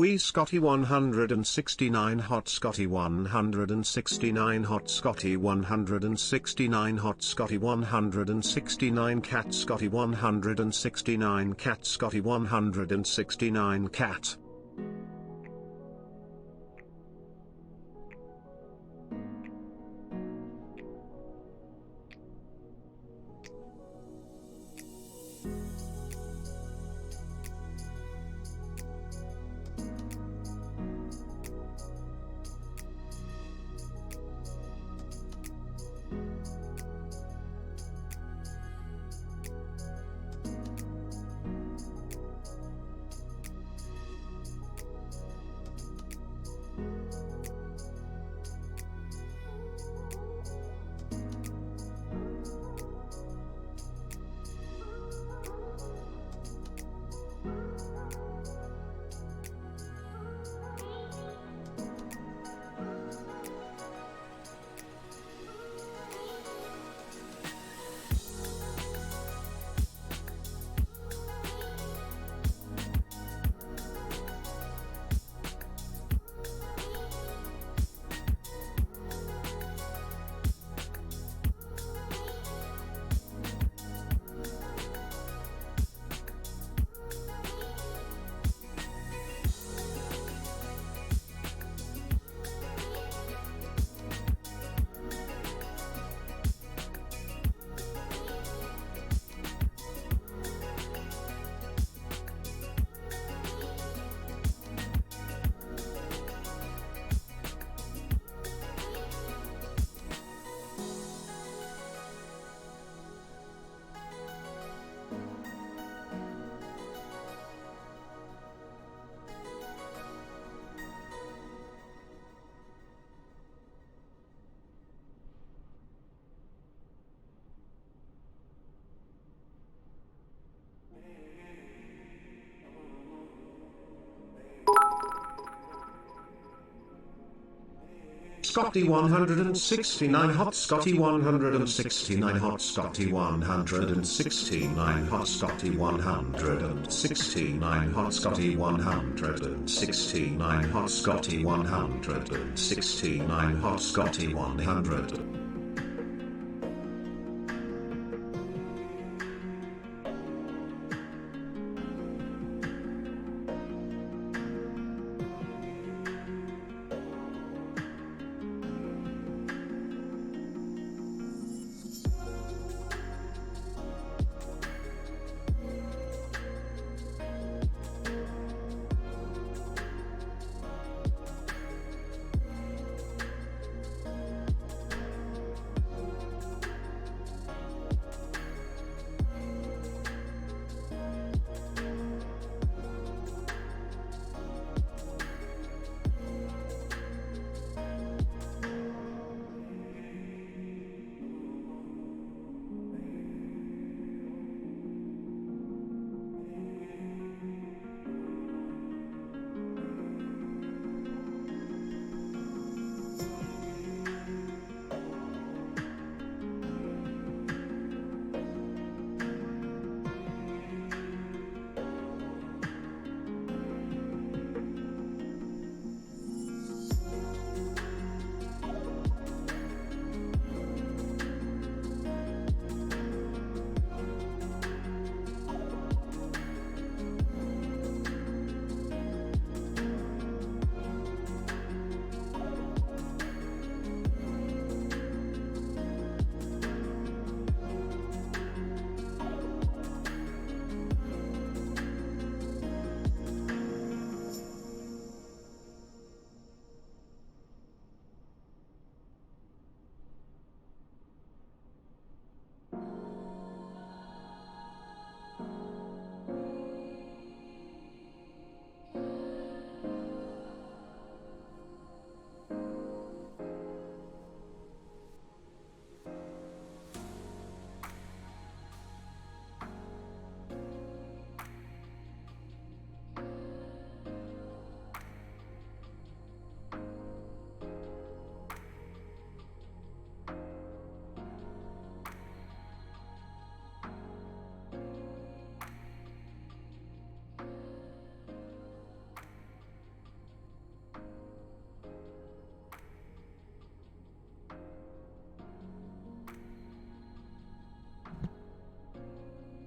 Wee Scotty 169 Hot Scotty 169 Hot Scotty 169 Hot Scotty 169 Cat Scotty 169 Cat Scotty 169 Cat. Scotty 169 Hot Scotty 169 Hot Scotty 169 Hot Scotty 169 Hot Scotty 169 Hot Scotty 169 Hot Scotty 100.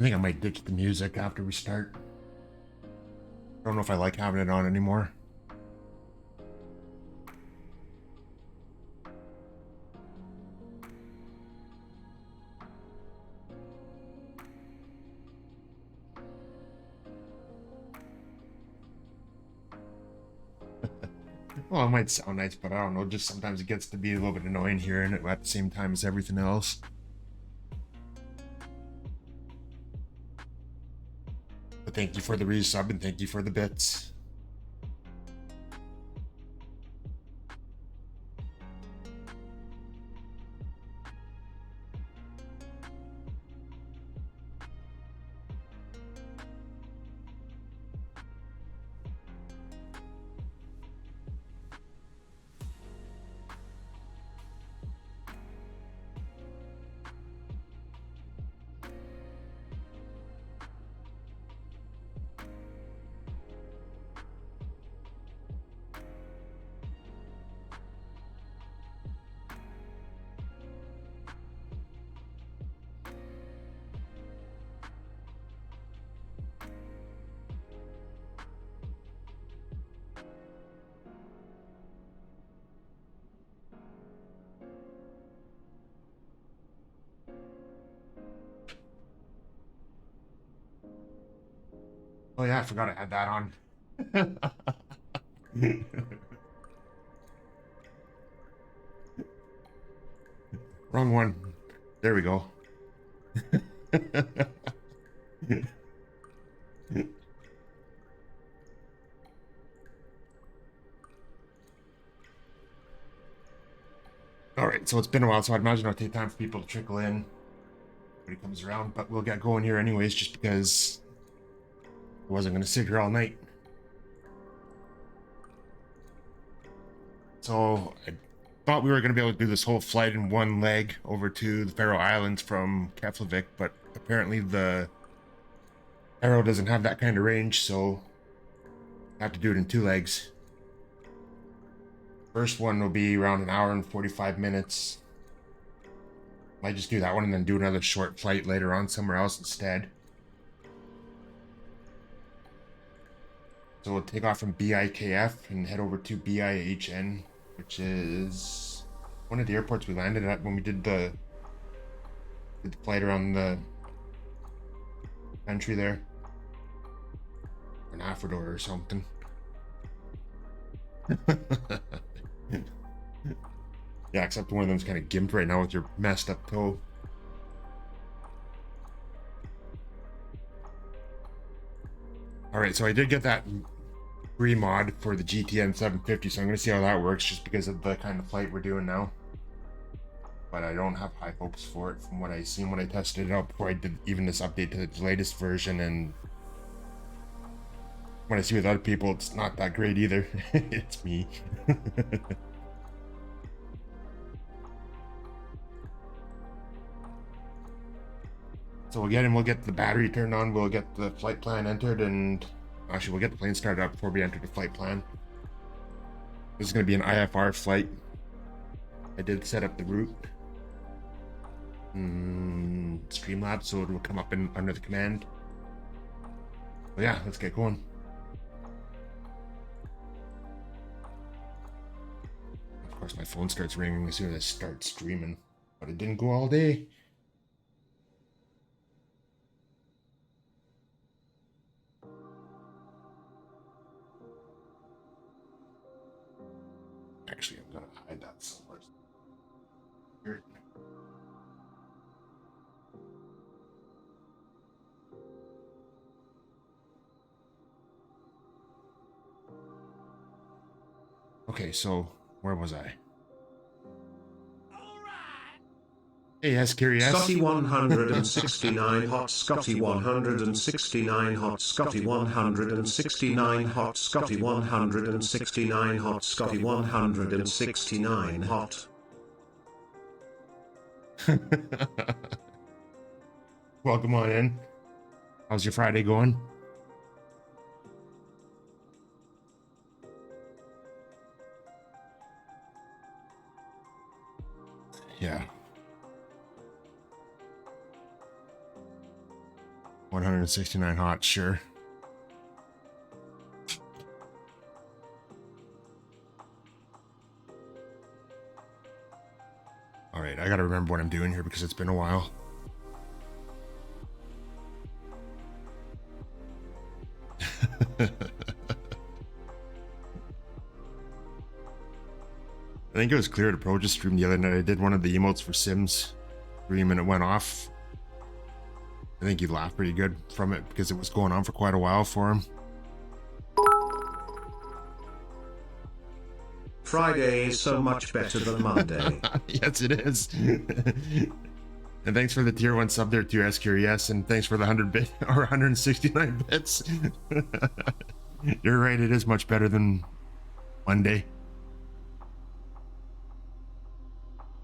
think I might ditch the music after we start. I don't know if I like having it on anymore. Well, it might sound nice, but I don't know. Just sometimes it gets to be a little bit annoying hearing it at the same time as everything else. But thank you for the resub and thank you for the bits. Oh yeah, I forgot I had that on. Wrong one. There we go. All right, so it's been a while, so I'd imagine it'll take time for people to trickle in when it comes around, but we'll get going here anyways, just because I wasn't going to sit here all night. So I thought we were going to be able to do this whole flight in one leg over to the Faroe Islands from Keflavik, but apparently the arrow doesn't have that kind of range, so I have to do it in two legs. First one will be around an hour and 45 minutes. Might just do that one and then do another short flight later on somewhere else instead. So we'll take off from BIKF and head over to BIHN, which is one of the airports we landed at when we did the flight around the country there. An Afrodor or something. Yeah, except one of them's kind of gimped right now with your messed up toe. Alright, so I did get that free mod for the GTN 750, so I'm going to see how that works just because of the kind of flight we're doing now. But I don't have high hopes for it from what I seen when I tested it out before I did even this update to the latest version, and when I see with other people, it's not that great either. It's me. So we'll get the battery turned on, we'll get the flight plan entered, and actually we'll get the plane started up before we enter the flight plan. This is going to be an IFR flight. I did set up the route. Streamlabs, so it will come up under the command. But yeah, let's get going. Of course, my phone starts ringing as soon as I start streaming, but it didn't go all day. Actually, I'm gonna hide that somewhere. Here. Okay, so where was I? Hey, yes, Kiri, yes. Scotty 169 hot, Scotty 169 hot, Scotty 169 hot, Scotty 169 hot, Scotty 169 hot. Welcome on in. How's your Friday going? Yeah. 169 hot, sure. All right, I gotta remember what I'm doing here because it's been a while. I think it was clear to Pro's stream the other night. I did one of the emotes for Sims stream and it went off. I think he laughed pretty good from it because it was going on for quite a while for him. Friday is so much better than Monday. Yes, it is. And thanks for the tier 1 sub there to SQRES, and thanks for the 100 bit or 169 bits. You're right, it is much better than Monday.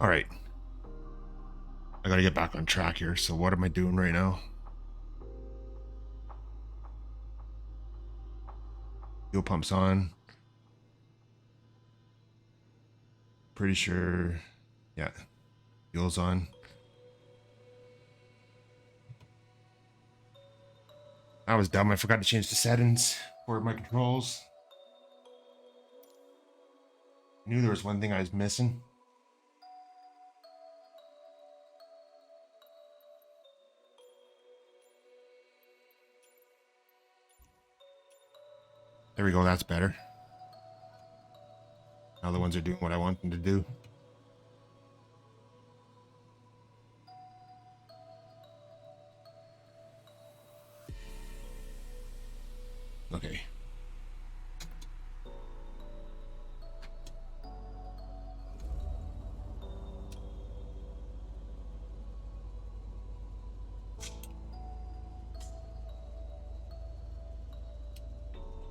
All right. I gotta get back on track here. So what am I doing right now? Fuel pump's on. Pretty sure, yeah, fuel's on. I was dumb. I forgot to change the settings for my controls. I knew there was one thing I was missing. There we go, that's better. Now the ones are doing what I want them to do. Okay.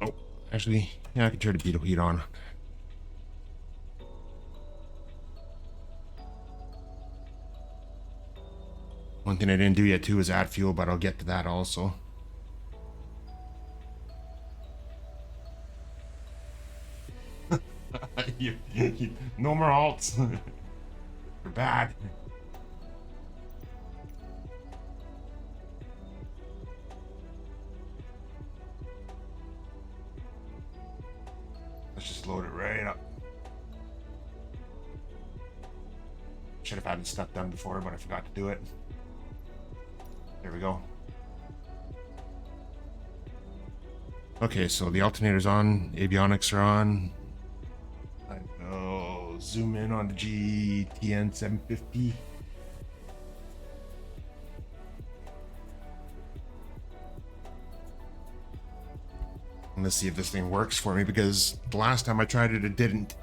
Oh, actually, yeah, I can turn the beetle heat on. One thing I didn't do yet too is add fuel, but I'll get to that also. No more alts. They're bad. Let's just load it right up. Should have had this stuff done before, but I forgot to do it. There we go. Okay, so the alternator's on, avionics are on. I'll zoom in on the GTN 750. And let's see if this thing works for me, because the last time I tried it, it didn't.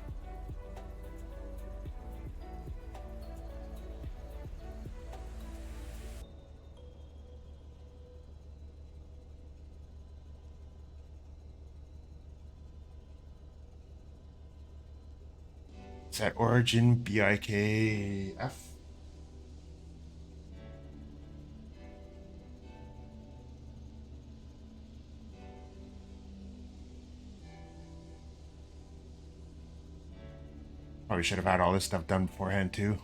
Set origin BIKF. Probably should have had all this stuff done beforehand too.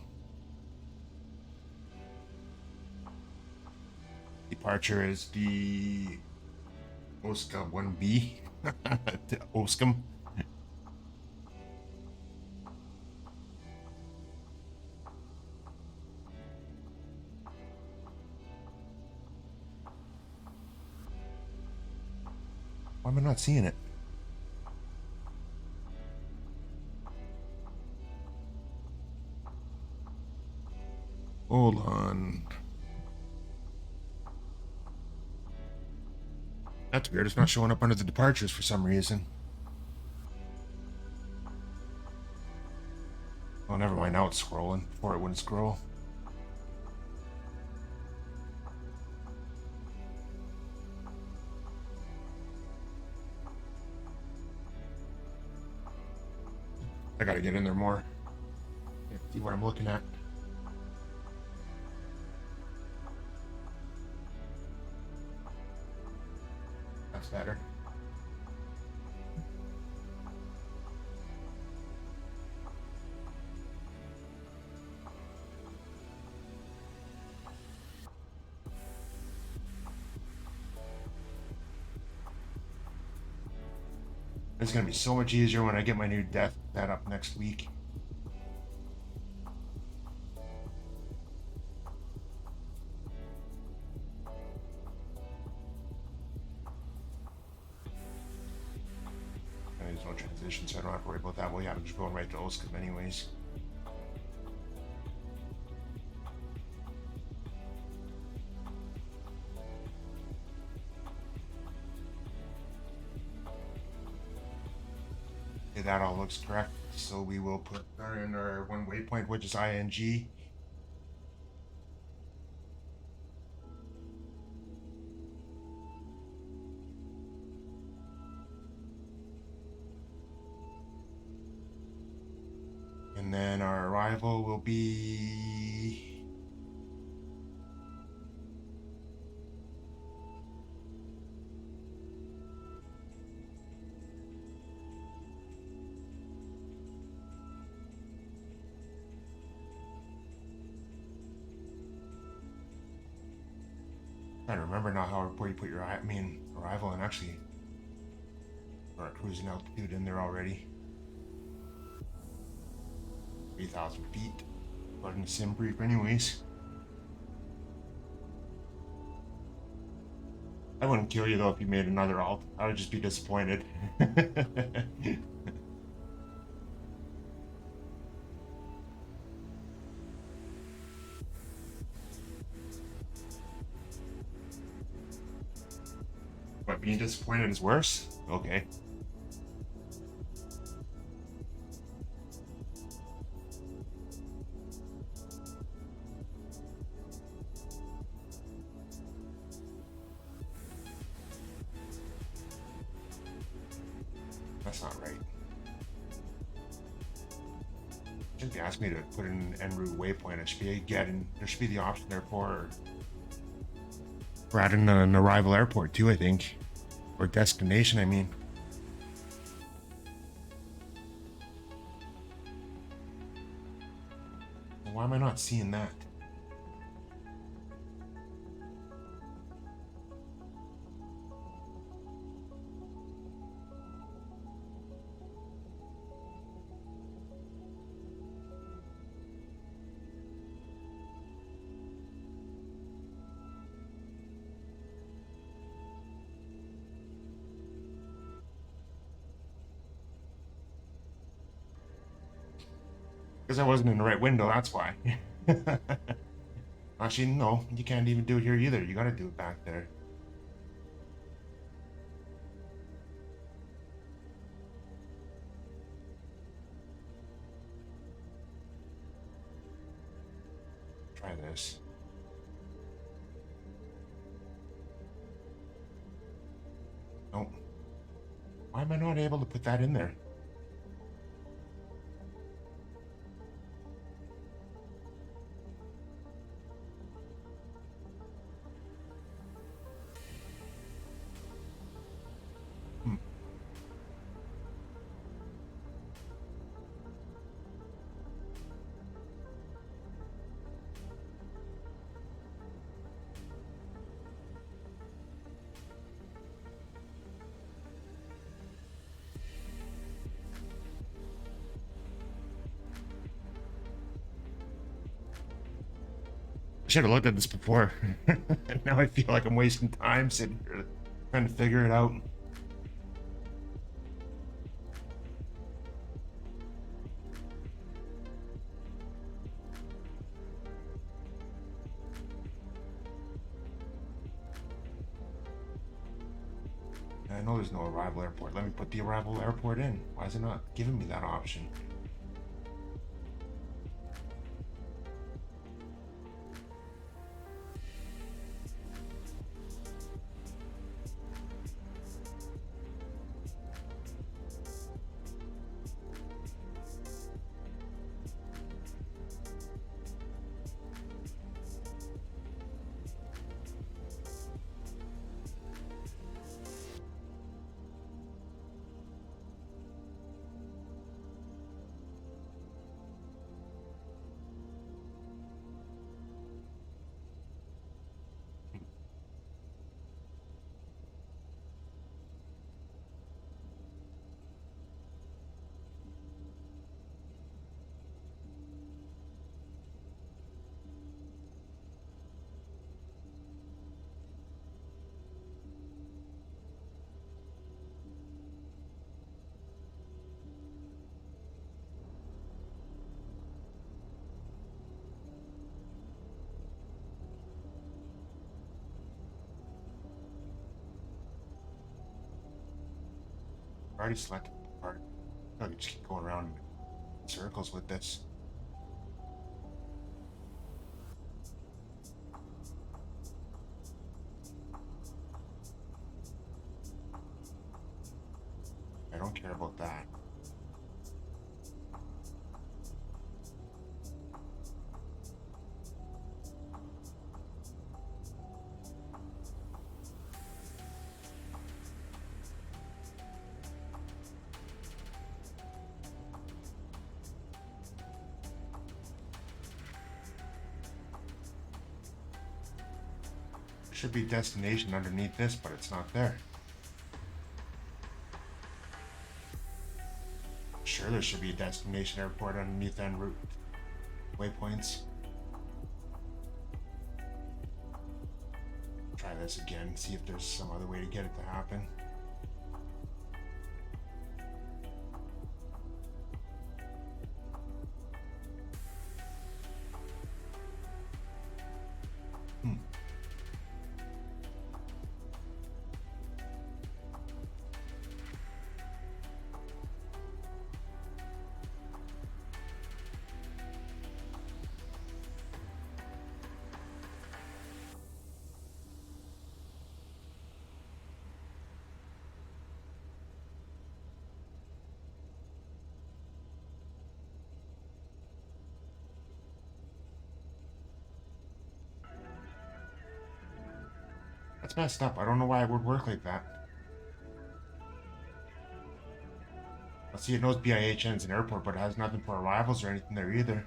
Departure is the Oska 1B to Oscom. Why am I not seeing it? Hold on. That's weird. It's not showing up under the departures for some reason. Oh, never mind. Now it's scrolling. Before it wouldn't scroll. I gotta get in there more. See what I'm looking at. That's better. It's gonna be so much easier when I get my new death set up next week. And there's no transition, so I don't have to worry about that. Well, yeah, I'm just going right to Oscom anyways. Okay, that all looks correct. So we will put in our one waypoint, which is ING. And then our arrival will be... I don't remember now where you put your arrival and actually our cruising altitude in there already. 3,000 feet. But in the sim brief anyways. I wouldn't kill you though if you made another alt. I would just be disappointed. But being disappointed is worse? Okay. That's not right. Shouldn't be asking me to put in an en route waypoint. It should be there should be the option there for adding an arrival airport too, I think. Or destination, I mean. Why am I not seeing that? Because I wasn't in the right window, that's why. Actually, no, you can't even do it here either. You gotta do it back there. Try this. Nope. Why am I not able to put that in there? I should have looked at this before. Now I feel like I'm wasting time sitting here trying to figure it out. I know there's no arrival airport. Let me put the arrival airport in. Why is it not giving me that option? already selected the part. I could just keep going around in circles with this. I don't care about that. Should be destination underneath this, but it's not there. Sure, there should be a destination airport underneath en route waypoints. Try this again, see if there's some other way to get it to happen. That's messed up. I don't know why it would work like that. I see it knows BIH ends an airport, but it has nothing for arrivals or anything there either.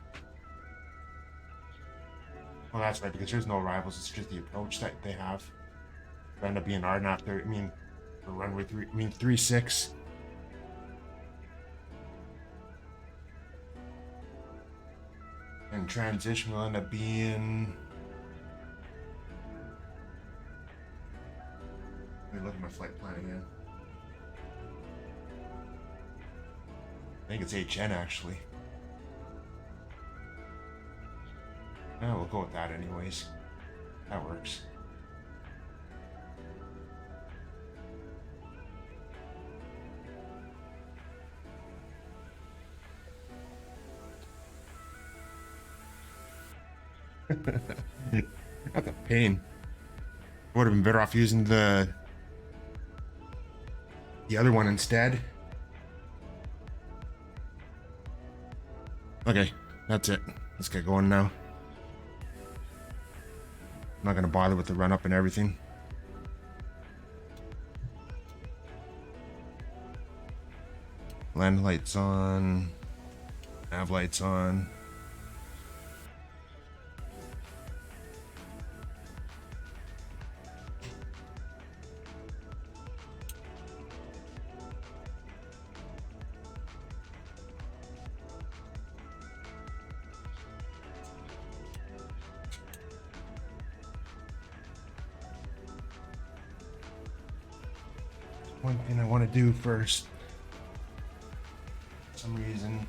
Well, that's right, because there's no arrivals. It's just the approach that they have. It'll end up being RNAV 30. I mean, for runway 3. I mean 36. And transition will end up being. Let me look at my flight plan again. I think it's HN actually. No, we'll go with that anyways. That works. That's a pain. Would have been better off using the other one instead. Okay, that's it. Let's get going now. I'm not gonna bother with the run up and everything. Land lights on. Nav lights on. One thing I want to do first, for some reason.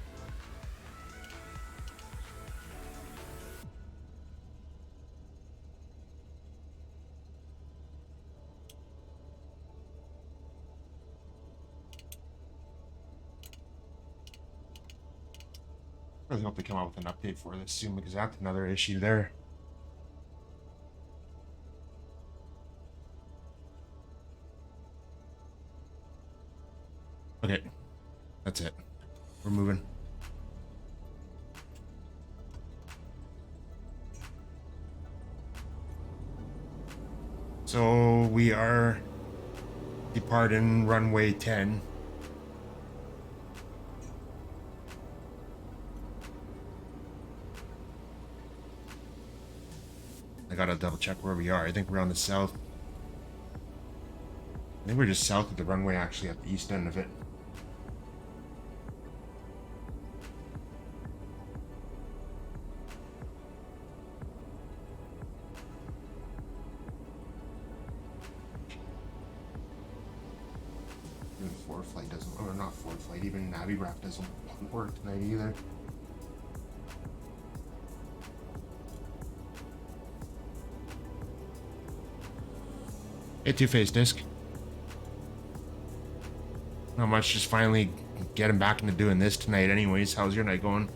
I really hope they come out with an update for this soon, because that's another issue there. Okay, that's it. We're moving. So we are departing runway 10. I gotta double check where we are. I think we're on the south. I think we're just south of the runway, actually, at the east end of it. Even forward flight doesn't, or not forward flight, even Navigraph doesn't work tonight either. Hey, two-face disc. not much. Just finally getting back into doing this tonight. Anyways, how's your night going?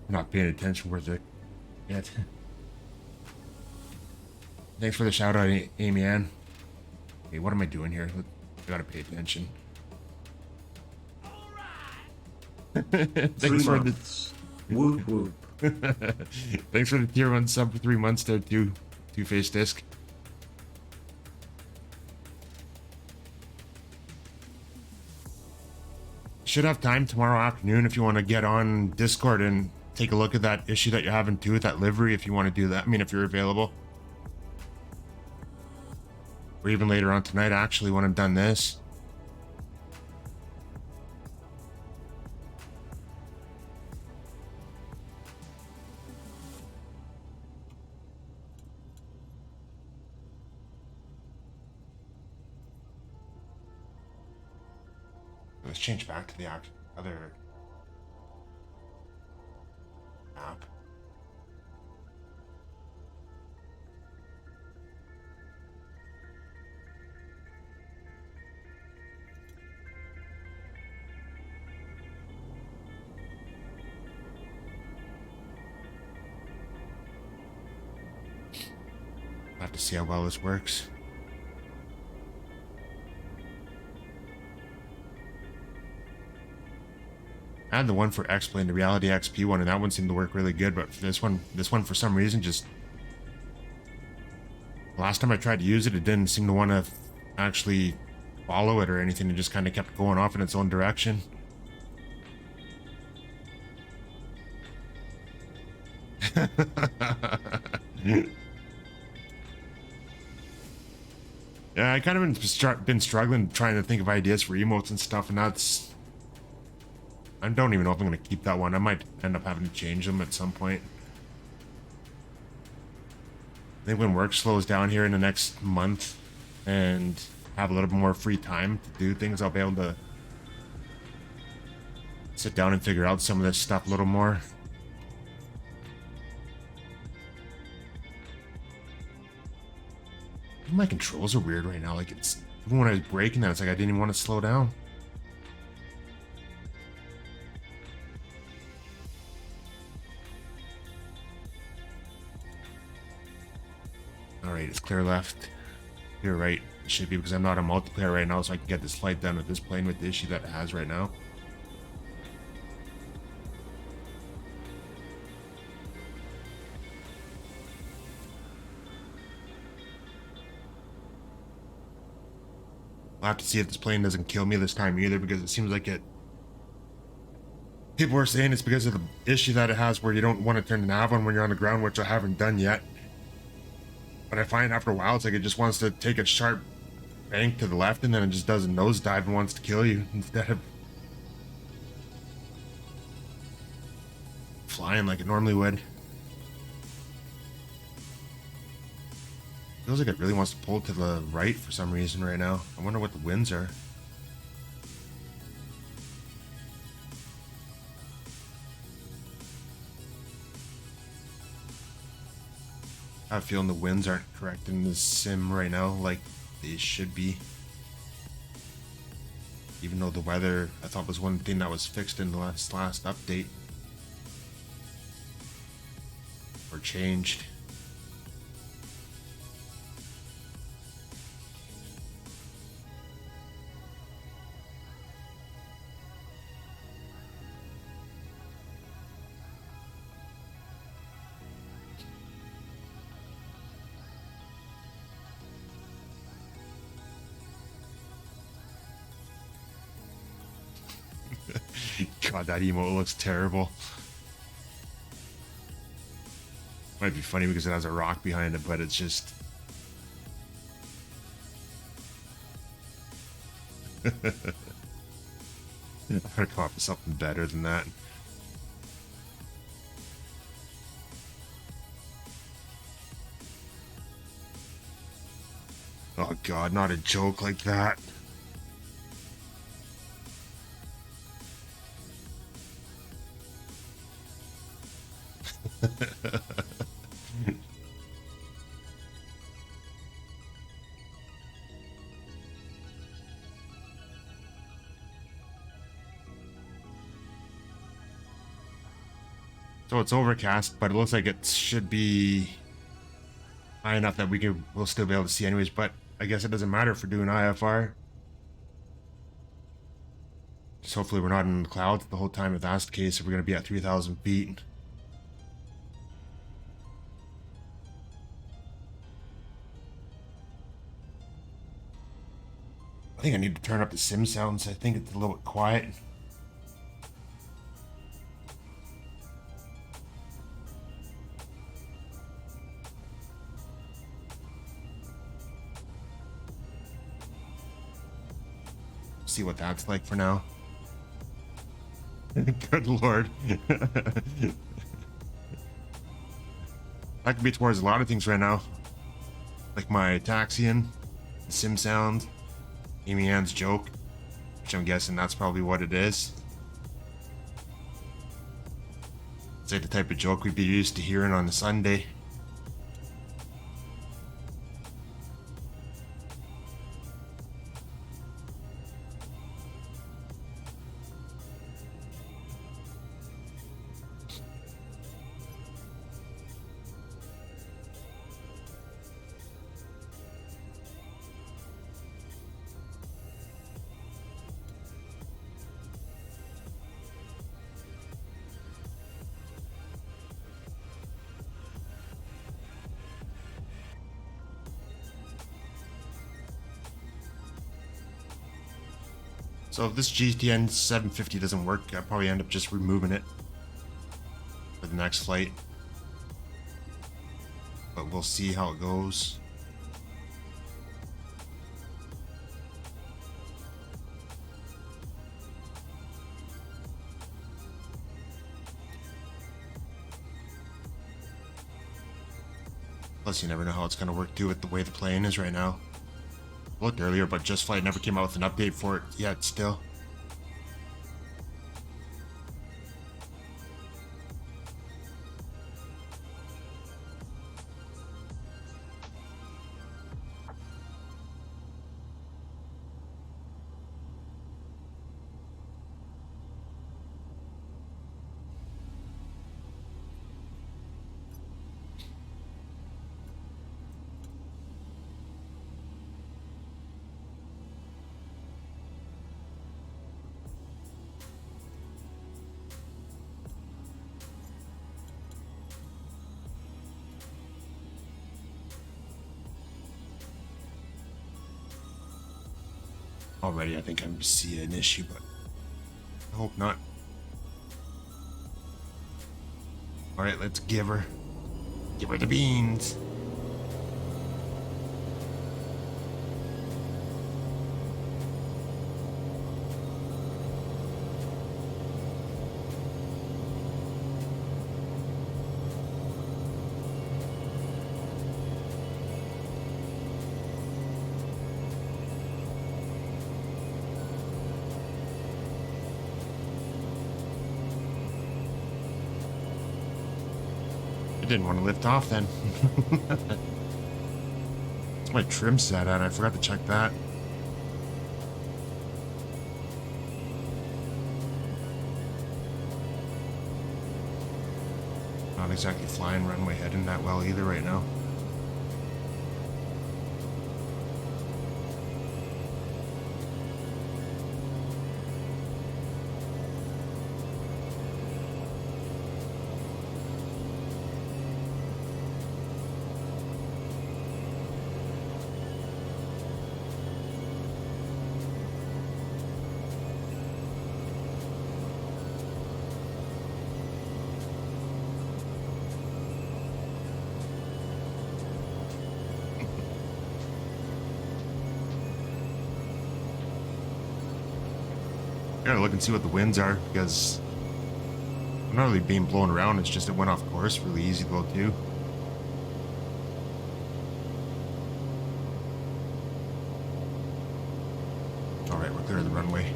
Not paying attention worth it yet. Thanks for the shout out, Amy Ann. Hey, what am I doing here? I gotta pay attention. Thanks for the whoop whoop. Thanks for the tier 1 sub for 3 months there, Two-Face Disc. Should have time tomorrow afternoon if you want to get on Discord and take a look at that issue that you're having too with that livery, if you want to do that. I mean, if you're available. Or even later on tonight, actually, when I'm done this. Let's change back to the other app. I'll have to see how well this works. I had the one for X-Plane, the Reality XP one, and that one seemed to work really good, but for this one for some reason just... Last time I tried to use it, it didn't seem to want to actually follow it or anything. It just kind of kept going off in its own direction. Yeah, I kind of been struggling trying to think of ideas for emotes and stuff, and that's... I don't even know if I'm going to keep that one. I might end up having to change them at some point. I think when work slows down here in the next month and have a little bit more free time to do things, I'll be able to sit down and figure out some of this stuff a little more. My controls are weird right now. Like, it's even when I was braking that, it's like I didn't even want to slow down. Alright, it's clear left. Clear right. It should be, because I'm not on multiplayer right now, so I can get this flight done with this plane with the issue that it has right now. I'll have to see if this plane doesn't kill me this time either, because it seems like it... People are saying it's because of the issue that it has where you don't want to turn the nav on when you're on the ground, which I haven't done yet. But I find after a while, it's like it just wants to take a sharp bank to the left, and then it just does a nosedive and wants to kill you instead of flying like it normally would. Feels like it really wants to pull to the right for some reason right now. I wonder what the winds are. I have a feeling the winds aren't correct in this sim right now like they should be. Even though the weather, I thought, was one thing that was fixed in the last update. Or changed. God, that emote looks terrible. Might be funny because it has a rock behind it, but it's just... I gotta come up with something better than that. God, not a joke like that. So it's overcast, but it looks like it should be high enough that we'll still be able to see anyways, but I guess it doesn't matter if we're doing IFR. Just hopefully we're not in the clouds the whole time if that's the case, if we're going to be at 3,000 feet. I think I need to turn up the sim sounds. I think it's a little bit quiet. See what that's like for now. Good lord. That could be towards a lot of things right now. Like my taxiing, the sim sound, Amy Ann's joke, which I'm guessing that's probably what it is. It's like the type of joke we'd be used to hearing on a Sunday. So if this GTN 750 doesn't work, I'll probably end up just removing it for the next flight. But we'll see how it goes. Plus, you never know how it's going to work too with the way the plane is right now. Looked earlier, but Just Flight never came out with an update for it yet still. Already, I think I'm seeing an issue, but I hope not. Alright, let's give her the beans. I didn't want to lift off then. It's my trim set at. I forgot to check that. Not exactly flying runway heading that well either right now. Gotta look and see what the winds are, because I'm not really being blown around, it's just it went off course really easy though too. clear the runway.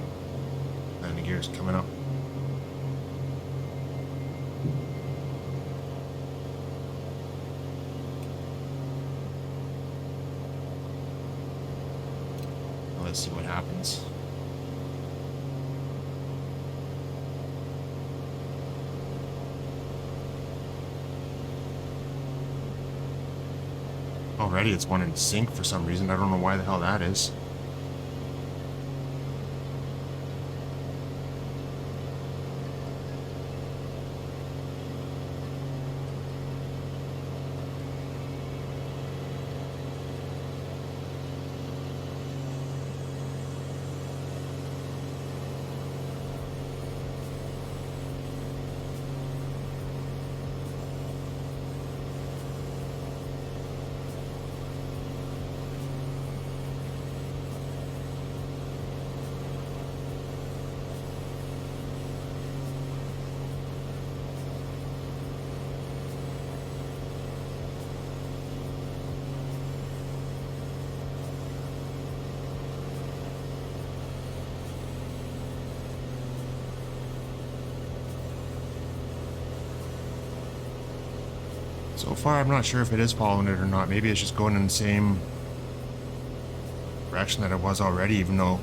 Landing gear is coming up. Let's see what happens. Already it's one in sync for some reason. I don't know why the hell that is. So far, I'm not sure if it is following it or not. Maybe it's just going in the same direction that it was already, even though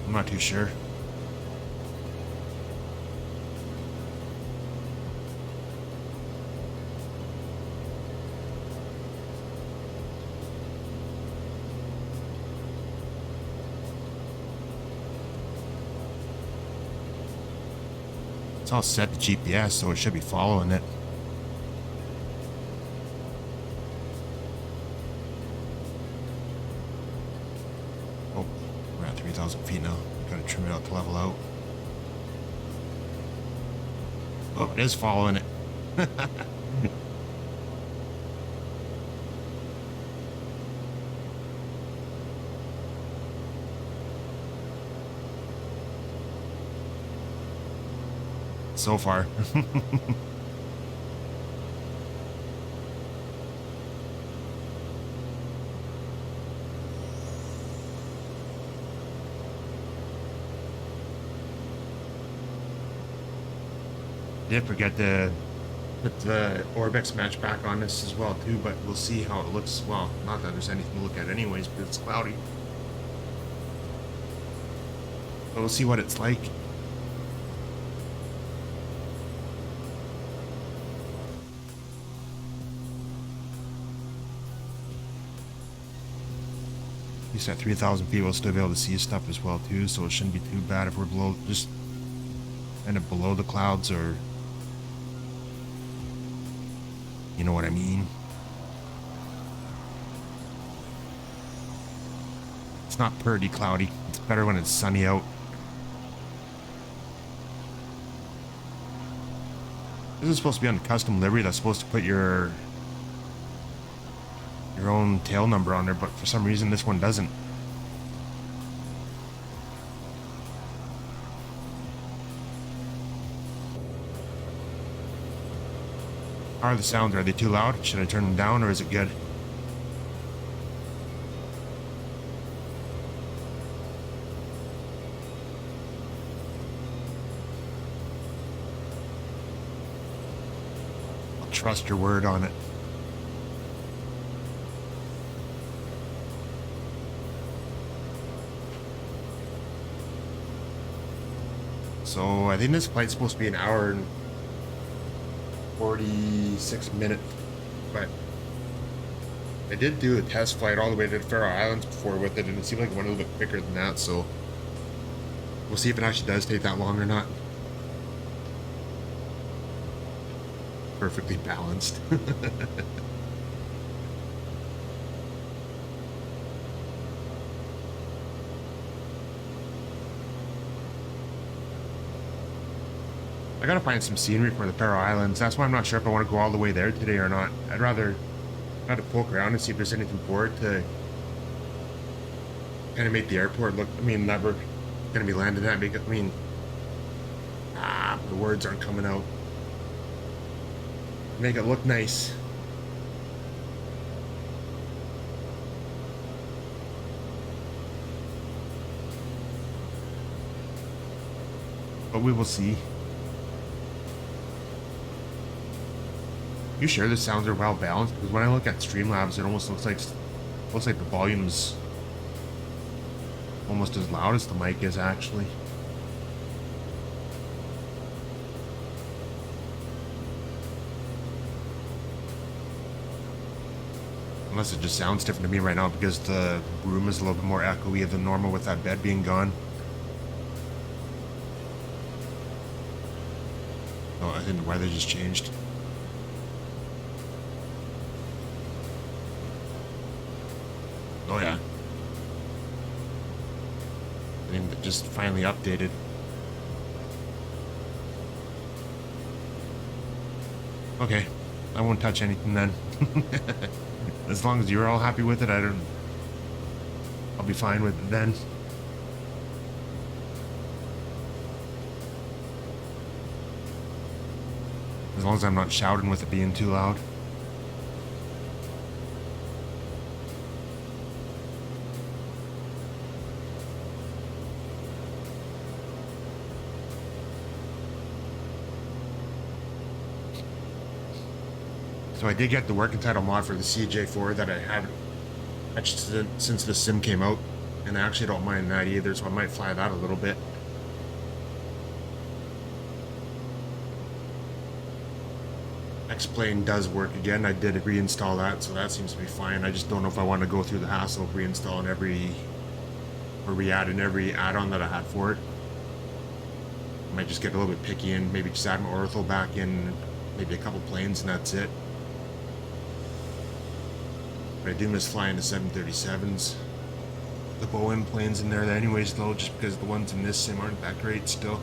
I'm not too sure. It's all set to GPS, so it should be following it. Oh, we're at 3,000 feet now. Gotta trim it out to level out. Oh, it is following it. So far. Did forget to put the Orbex match back on this as well too, but we'll see how it looks. Well, not that there's anything to look at anyways, but it's cloudy. But we'll see what it's like. At least at 3,000 feet, we'll still be able to see stuff as well too, so it shouldn't be too bad if we're below, just kind of below the clouds, or you know what I mean. It's not pretty cloudy. It's better when it's sunny out. This is supposed to be on the custom livery that's supposed to put your own tail number on there, but for some reason this one doesn't. How are the sounds? Are they too loud? Should I turn them down, or is it good? I'll trust your word on it. So I think this flight's supposed to be an hour and 46 minutes, but I did do a test flight all the way to the Faroe Islands before with it, and it seemed like it went a little bit quicker than that, so we'll see if it actually does take that long or not. Perfectly balanced. I gotta find some scenery for the Faroe Islands. That's why I'm not sure if I want to go all the way there today or not. I'd rather try to poke around and see if there's anything for it to kind of make the airport look. I mean, that we're gonna be landing at. Because, I mean, the words aren't coming out. Make it look nice. but we will see. You sure the sounds are well balanced? Because when I look at Streamlabs, it almost looks like the volume's almost as loud as the mic is actually. Unless it just sounds different to me right now because the room is a little bit more echoey than normal with that bed being gone. Oh, I think the weather just changed. Oh yeah. I think it just finally updated. Okay, I won't touch anything then. As long as you're all happy with it, I'll be fine with it then. As long as I'm not shouting with it being too loud. So I did get the working title mod for the CJ4 that I haven't touched since the sim came out, and I actually don't mind that either, so I might fly that a little bit. X-Plane does work again. I did reinstall that, so that seems to be fine. I just don't know if I want to go through the hassle of reinstalling re-adding every add-on that I had for it. I might just get a little bit picky and maybe just add my ortho back in, maybe a couple planes, and that's it. But I do miss flying the 737s. The Boeing planes in there anyways though, just because the ones in this sim aren't that great still.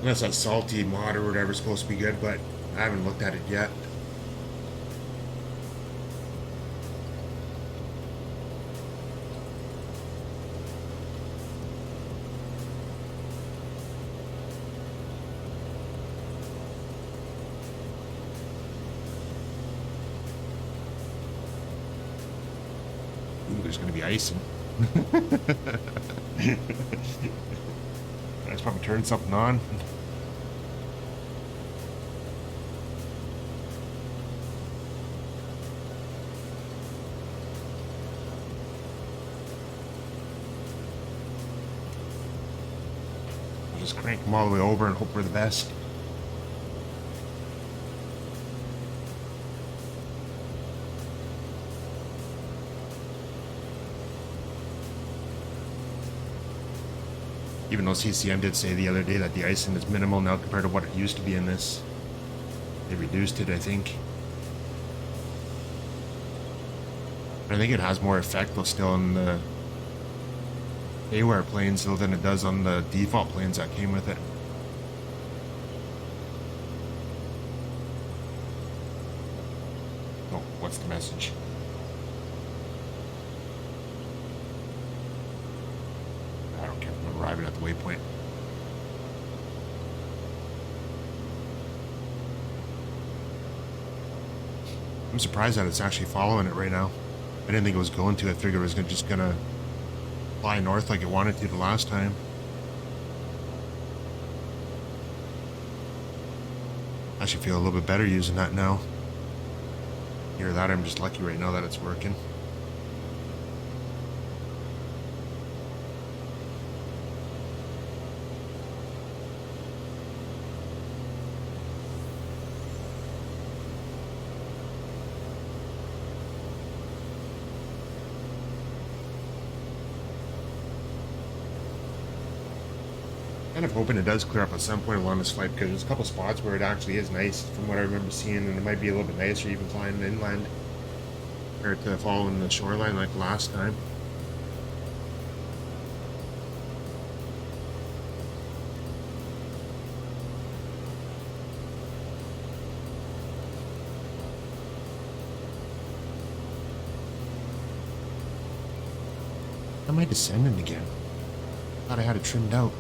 Unless that salty mod or whatever is supposed to be good, but I haven't looked at it yet. Ooh, there's gonna be icing. I just probably turned something on. I'll just crank them all the way over and hope for the best. Even though CCM did say the other day that the icing is minimal now compared to what it used to be in this. They reduced it, I think. But I think it has more effect though still on the AWARE planes though than it does on the default planes that came with it. Oh, what's the message? Arriving at the waypoint. I'm surprised that it's actually following it right now. I didn't think it was going to. I figured it was just gonna fly north like it wanted to the last time. I should feel a little bit better using that now. Hear that? I'm just lucky right now that it's working. Kind of hoping it does clear up at some point along this flight because there's a couple spots where it actually is nice from what I remember seeing, and it might be a little bit nicer even flying inland compared to following the shoreline like last time. Am I descending again? Thought I had it trimmed out.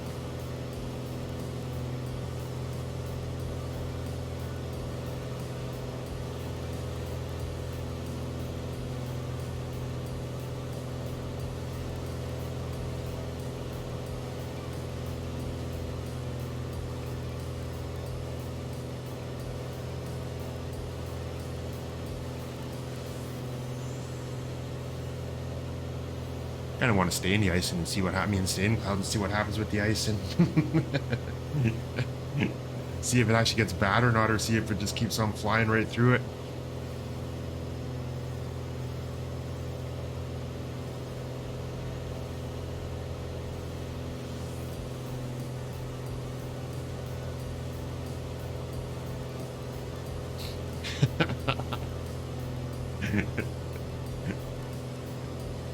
kind of want to stay in the ice and see what happens. And stay in cloud and see what happens with the ice and see if it actually gets bad or not, or see if it just keeps on flying right through it.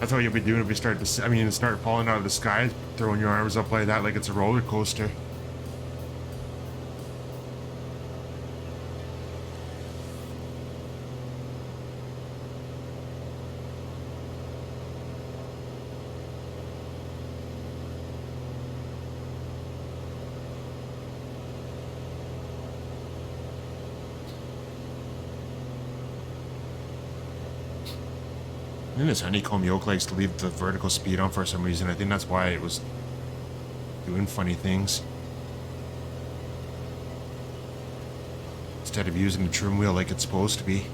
That's what you'll be doing if you start to, start falling out of the sky, throwing your arms up like that, like it's a roller coaster. I think this honeycomb yoke likes to leave the vertical speed on for some reason. I think that's why it was doing funny things. Instead of using the trim wheel like it's supposed to be.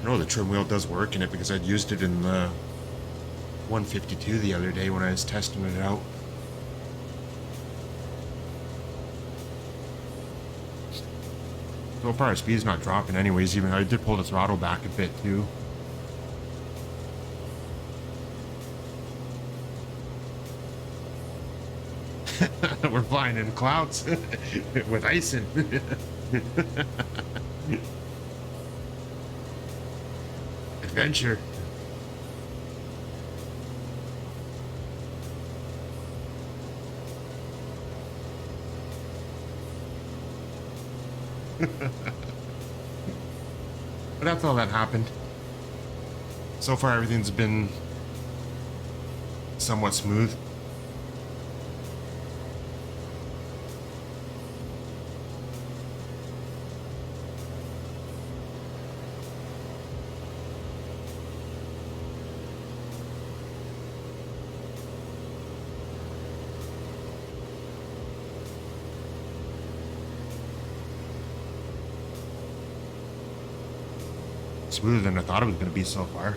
I know the trim wheel does work in it because I'd used it in the 152 the other day when I was testing it out. So far, our speed's not dropping anyways, even though I did pull the throttle back a bit too. We're flying in clouds with icing. Adventure. But that's all that happened. So far, everything's been somewhat smooth. Smoother than I thought it was going to be so far.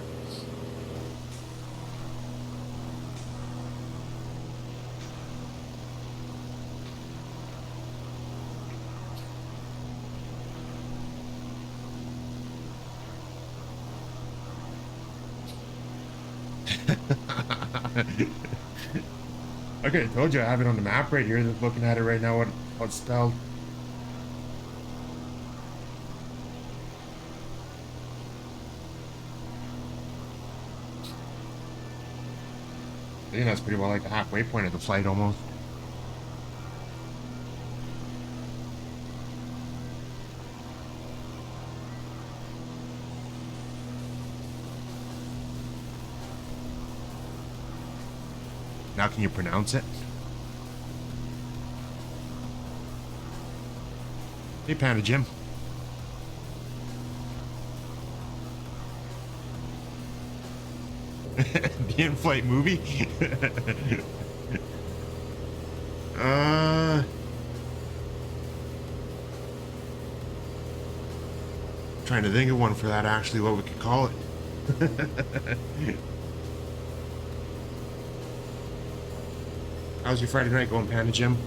Okay, I told you I have it on the map right here. Just looking at it right now, what it's spelled. I think that's pretty well like the halfway point of the flight almost. Now can you pronounce it? Hey, Panda Jim. The in-flight movie? Trying to think of one for that, actually, what we could call it. How's your Friday night going, Panda Jim?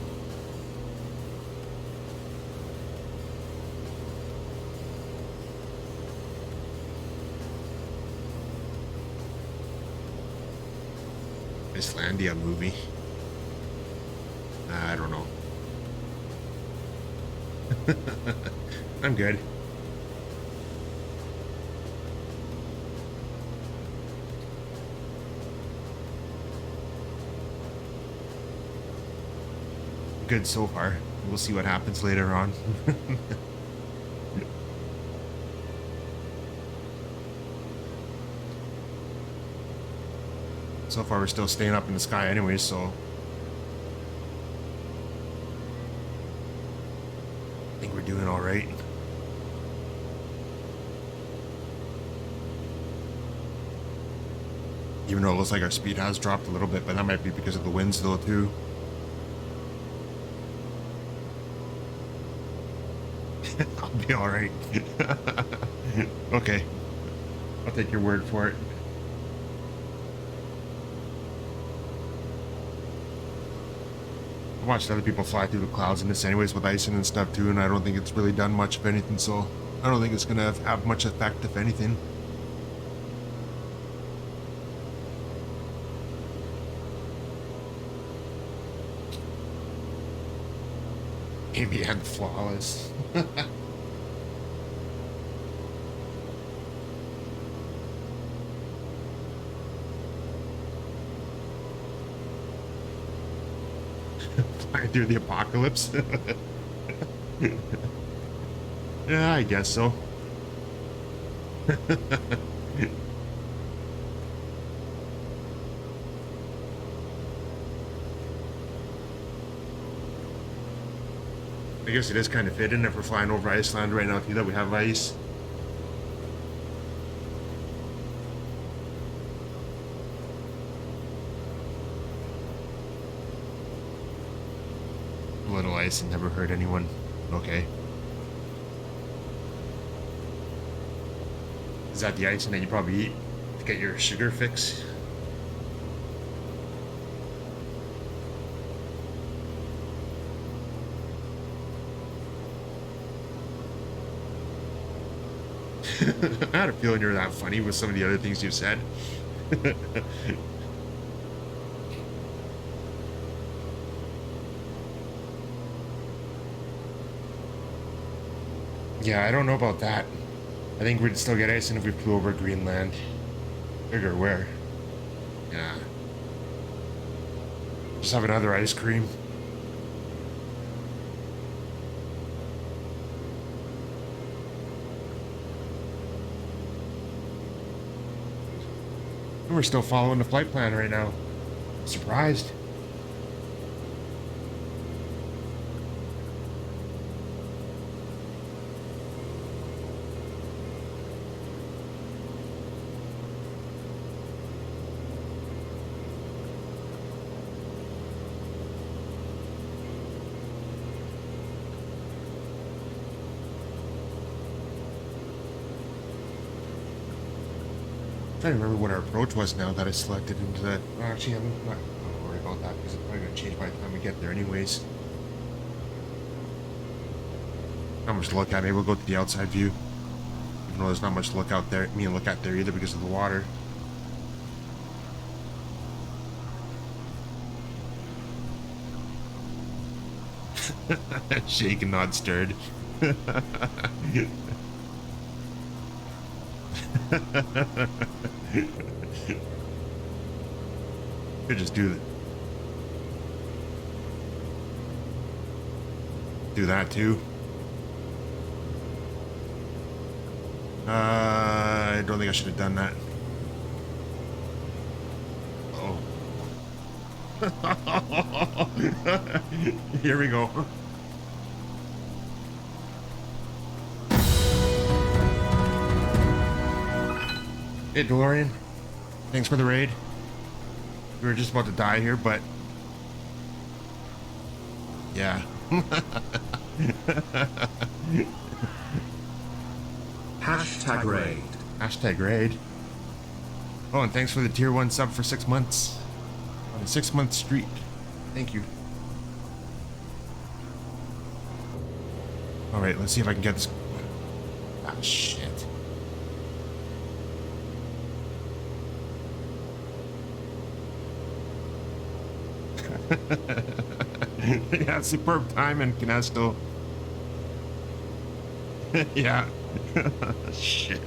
Icelandia movie. I don't know. I'm good. Good so far. We'll see what happens later on. So far, we're still staying up in the sky anyway, so I think we're doing all right. Even though it looks like our speed has dropped a little bit, but that might be because of the winds though too. I'll be all right. Okay, I'll take your word for it. I watched other people fly through the clouds in this anyways with Iceland and stuff too, and I don't think it's really done much of anything, so I don't think it's gonna have much effect, if anything. Maybe I'm flawless. Flying through the apocalypse. Yeah, I guess so. I guess it is kind of fitting if we're flying over Iceland right now too, that we have ice. A little ice and never hurt anyone. Okay. Is that the icing that you probably eat to get your sugar fix? I had a feeling you were that funny with some of the other things you said. Yeah, I don't know about that. I think we'd still get icing if we flew over Greenland. Figure where. Yeah. Just have another ice cream. We're still following the flight plan right now. Surprised. I'm trying to remember what our approach was now that I selected into that. Well, actually, I'm not going to worry about that because it's probably going to change by the time we get there anyways. Not much to look at. Maybe we'll go to the outside view. Even though there's not much to look out there, look at there either because of the water. Shaken, not stirred. Could just do that too. I don't think I should have done that. Oh. Here we go. Hey, DeLorean. Thanks for the raid. We were just about to die here, but... yeah. Hashtag raid. Hashtag raid. Oh, and thanks for the tier 1 sub for 6 months. On a 6-month streak. Thank you. Alright, let's see if I can get this... ah, shit. Yeah, superb timing, Canesto. Yeah. Shit.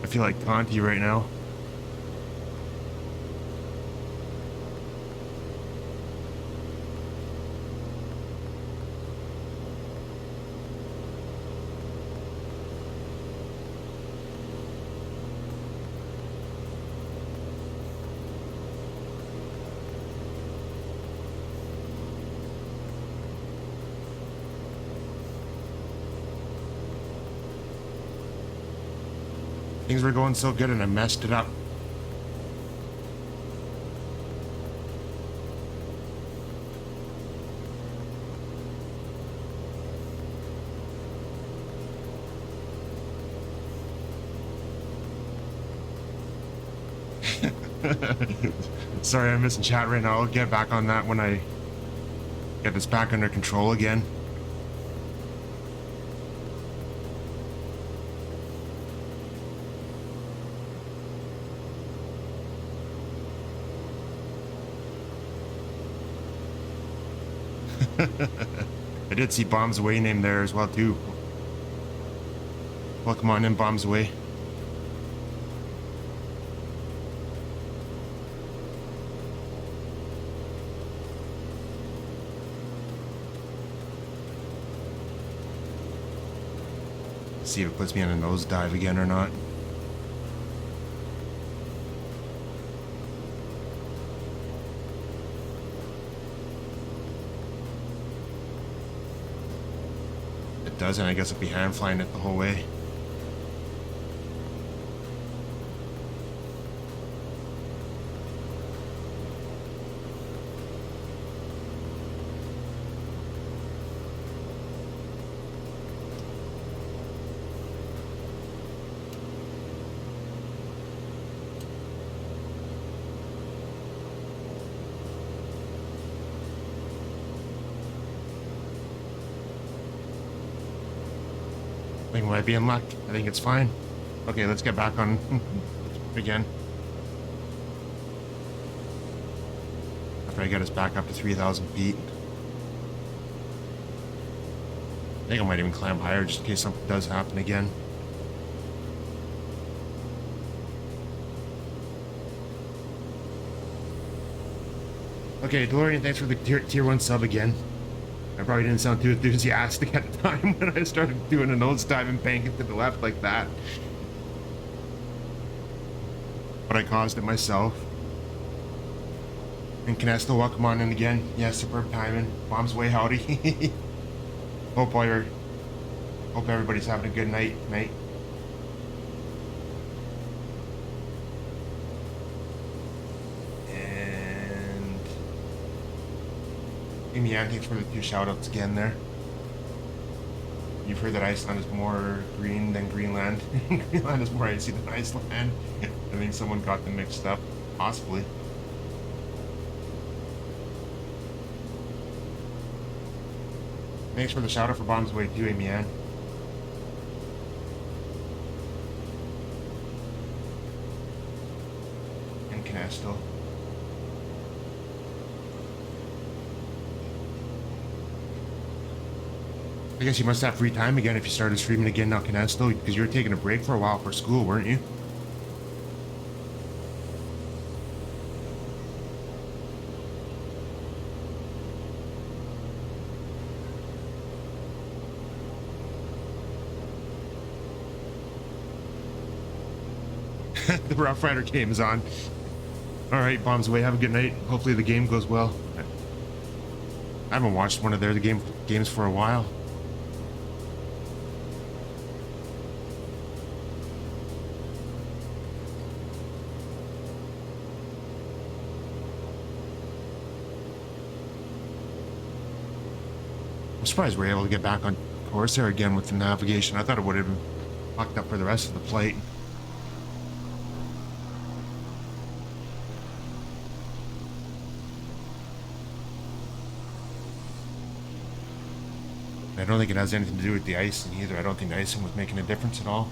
I feel like Conti right now. Things were going so good and I messed it up. Sorry, I'm missing chat right now. I'll get back on that when I get this back under control again. I did see Bombs Away name there as well too. Welcome on in, Bombs Away. See if it puts me on a nosedive again or not. It doesn't. I guess I'll be hand flying it the whole way. I think we might be in luck. I think it's fine. Okay, let's get back on again. After I get us back up to 3,000 feet. I think I might even climb higher just in case something does happen again. Okay, DeLorean, thanks for the tier 1 sub again. I probably didn't sound too enthusiastic at the time when I started doing a nosedive and banking to the left like that. But I caused it myself. And Canesto, welcome on in again. Yeah, superb timing. Bombs Way, howdy. Hope everybody's having a good night tonight. Yeah, thanks for the 2 shoutouts again there. You've heard that Iceland is more green than Greenland. Greenland is more icy than Iceland. I think someone got them mixed up, possibly. Thanks for the shoutout for Bombs Away too, Amy Ann. And Canesto. I guess you must have free time again if you started streaming again now, Canesto, because you were taking a break for a while for school, weren't you? The Rough Rider game is on. Alright, Bombs Away, have a good night. Hopefully the game goes well. I haven't watched one of their games for a while. I'm surprised we're able to get back on course there again with the navigation. I thought it would have been fucked up for the rest of the flight. I don't think it has anything to do with the icing either. I don't think the icing was making a difference at all.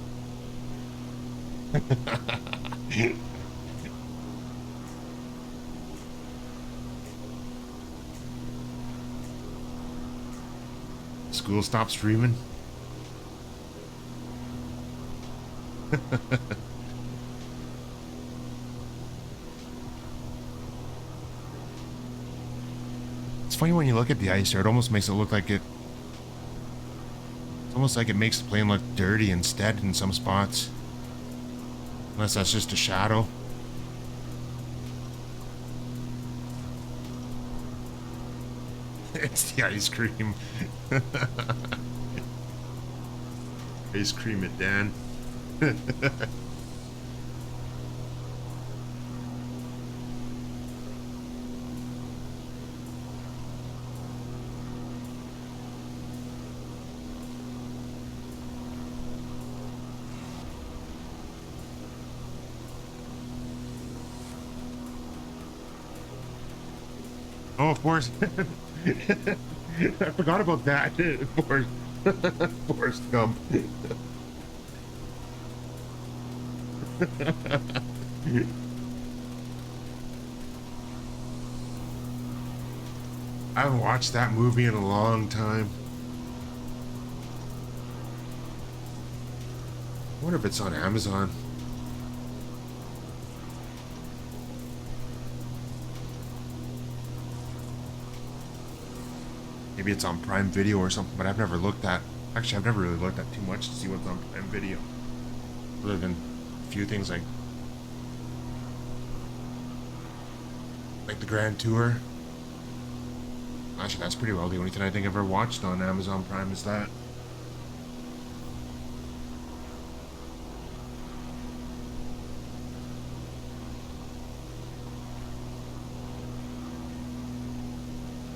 School stopped streaming. It's funny when you look at the ice there, it almost makes it look like it's almost like it makes the plane look dirty instead in some spots. Unless that's just a shadow. It's the ice cream. Ice cream it, Dan. Oh, Forrest. I forgot about that. Forrest, Forrest Gump. I haven't watched that movie in a long time. I wonder if it's on Amazon. Maybe it's on Prime Video or something, but I've never looked at. Actually, I've never really looked at too much to see what's on Prime Video. Other than a few things like the Grand Tour. Actually, that's pretty well the only thing I think I've ever watched on Amazon Prime is that.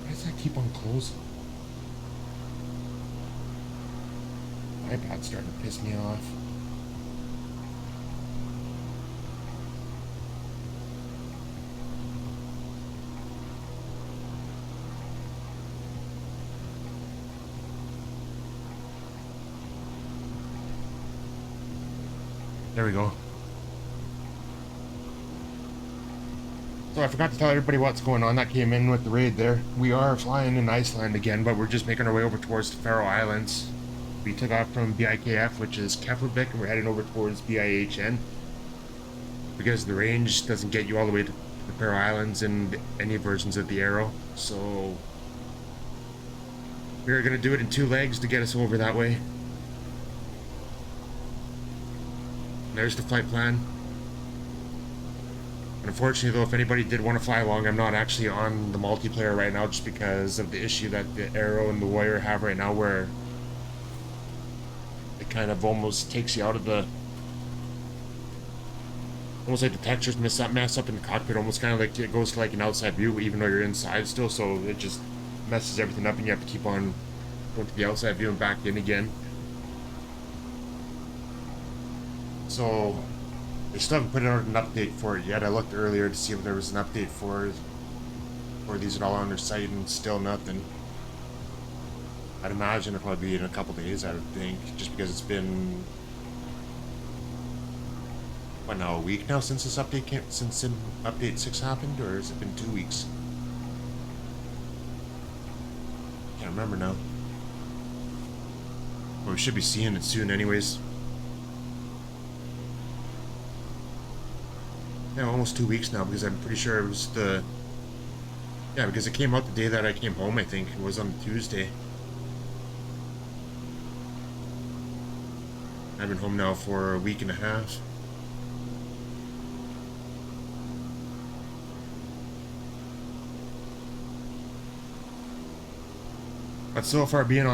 Why does that keep on closing? My iPad's starting to piss me off. There we go. So I forgot to tell everybody what's going on. That came in with the raid there. We are flying in Iceland again, but we're just making our way over towards the Faroe Islands. We took off from BIKF, which is Keflavik, and we're heading over towards BIHN. Because the range doesn't get you all the way to the Faroe Islands in any versions of the Arrow. So we're going to do it in 2 legs to get us over that way. There's the flight plan. Unfortunately, though, if anybody did want to fly along, I'm not actually on the multiplayer right now just because of the issue that the Arrow and the Warrior have right now where it kind of almost takes you out of the... Almost like the textures mess up in the cockpit, almost kind of like it goes to like an outside view even though you're inside still, so it just messes everything up and you have to keep on going to the outside view and back in again. So they still haven't put out an update for it yet. I looked earlier to see if there was an update for these at all on their site, and still nothing. I'd imagine it'll probably be in a couple days, I would think, just because it's been what now, a week now since this update since update 6 happened, or has it been 2 weeks? Can't remember now. But we should be seeing it soon, anyways. Yeah, almost 2 weeks now, because I'm pretty sure it was the... Yeah, because it came out the day that I came home, I think. It was on Tuesday. I've been home now for a week and a half. But so far, being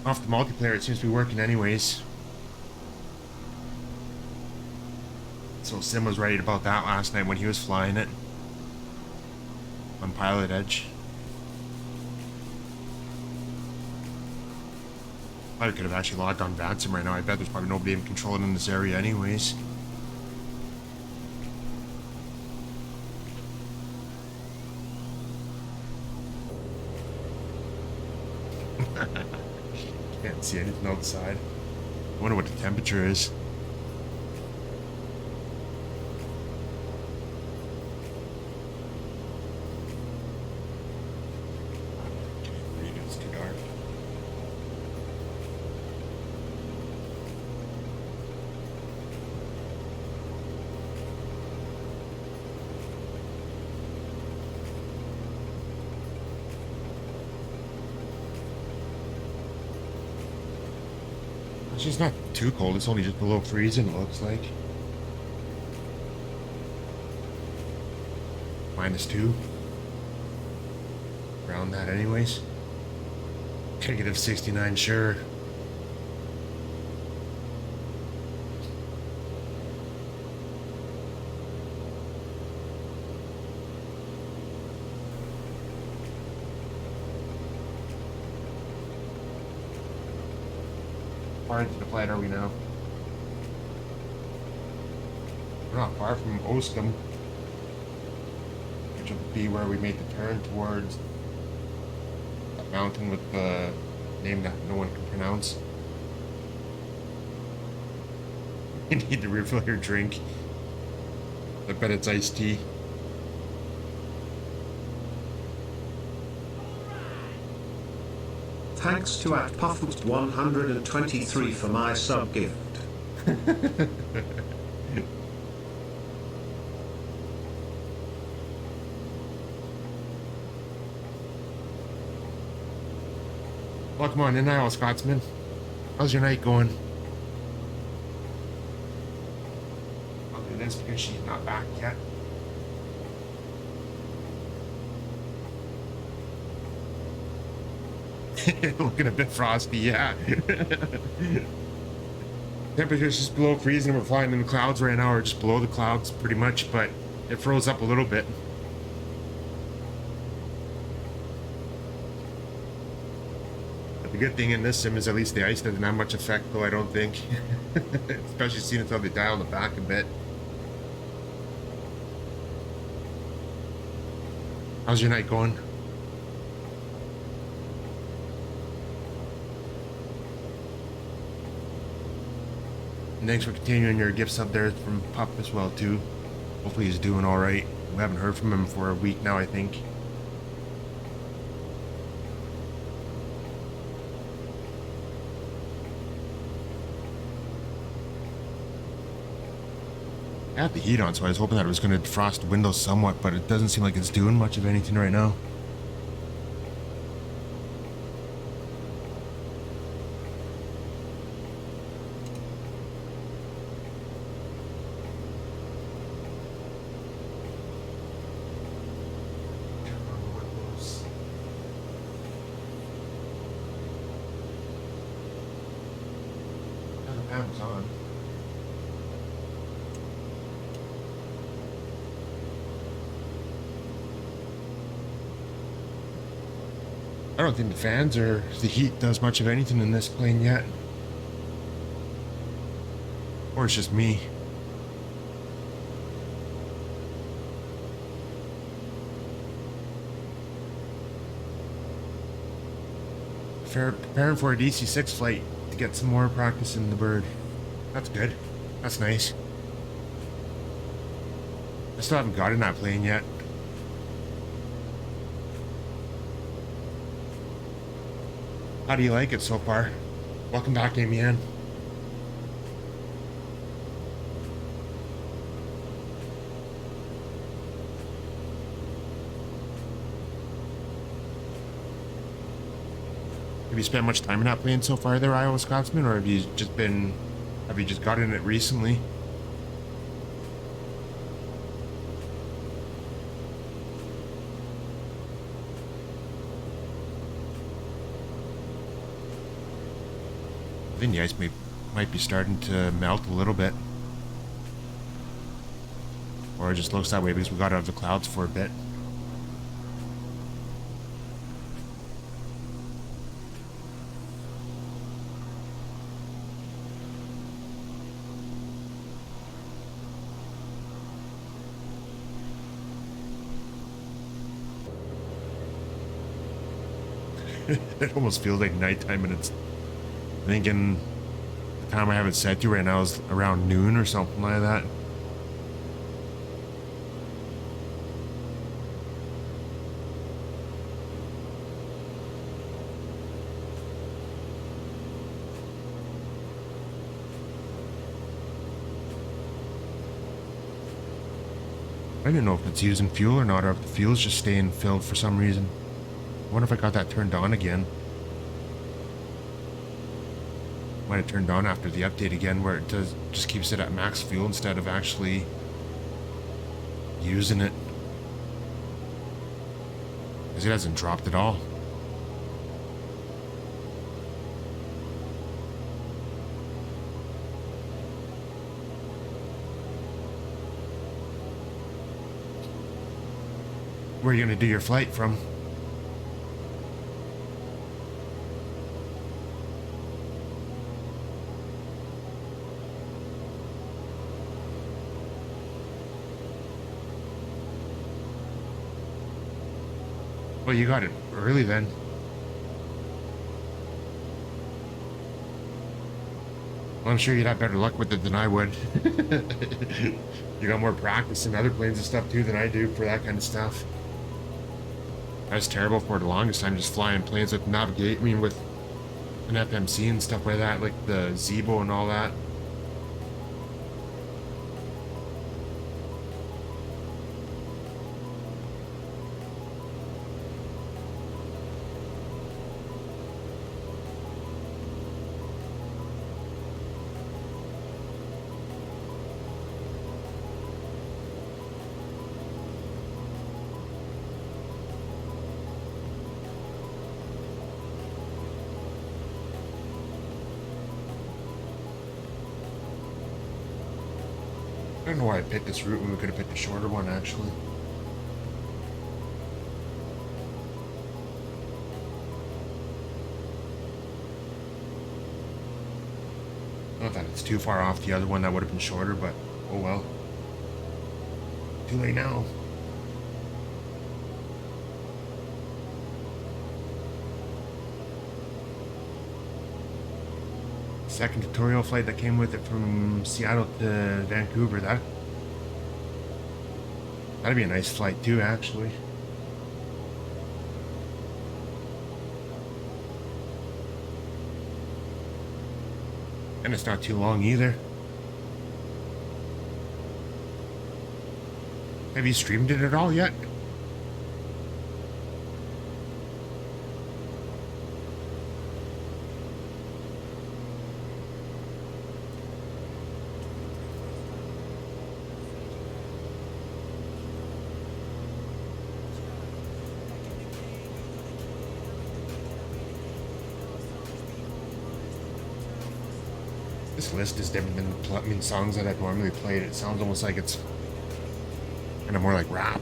off the multiplayer, it seems to be working anyways. So Sim was right about that last night when he was flying it on Pilot Edge. I could have actually logged on Vansim right now. I bet there's probably nobody even controlling in this area anyways. Can't see anything outside. I wonder what the temperature is. It's too dark. It's just not too cold, it's only just below freezing, it looks like. -2. Around that anyways. Negative 69, sure. Far into the flight are we now? We're not far from Oskum, which will be where we made the turn towards that mountain with the name that no one can pronounce. You need to refill your drink. I bet it's iced tea. Thanks to @Puffles123 for my sub gift. Welcome on in now, Scotsman. How's your night going? I'll do this because she's not back yet. Looking a bit frosty, yeah. Temperature's just below freezing. We're flying in the clouds right now, or just below the clouds pretty much, but it froze up a little bit. But the good thing in this sim is at least the ice doesn't have much effect, though, I don't think. Especially seeing as how they dial the back a bit. How's your night going? And thanks for continuing your gift sub there from Pup as well too. Hopefully he's doing alright. We haven't heard from him for a week now, I think. I had the heat on, so I was hoping that it was going to defrost the windows somewhat, but it doesn't seem like it's doing much of anything right now. On. I don't think the fans or the heat does much of anything in this plane yet. Or it's just me. Preparing for a DC-6 flight to get some more practice in the bird. That's good. That's nice. I still haven't got in that plane yet. How do you like it so far? Welcome back, Amy Ann. Have you spent much time in that plane so far there, Iowa Scotsman, or have you just got in it recently? I think the ice might be starting to melt a little bit. Or it just looks that way because we got out of the clouds for a bit. It almost feels like nighttime, and it's thinking the time I have it set to right now is around noon or something like that. I don't know if it's using fuel or not, or if the fuel's just staying filled for some reason. I wonder if I got that turned on again. Might have turned on after the update again, where it just keeps it at max fuel instead of actually using it. Because it hasn't dropped at all. Where are you going to do your flight from? Well, you got it early then. Well, I'm sure you'd have better luck with it than I would. You got more practice in other planes and stuff too than I do for that kind of stuff. I was terrible for the longest time, just flying planes with navigate. I mean, with an FMC and stuff like that, like the Zebo and all that. I don't know why I picked this route when we could have picked a shorter one, actually. Not that it's too far off the other one that would have been shorter, but oh well. Too late now. Second tutorial flight that came with it from Seattle to Vancouver. That'd be a nice flight too, actually. And it's not too long either. Have you streamed it at all yet? This list is different than songs that I've normally played. It sounds almost like it's kind of more like rap.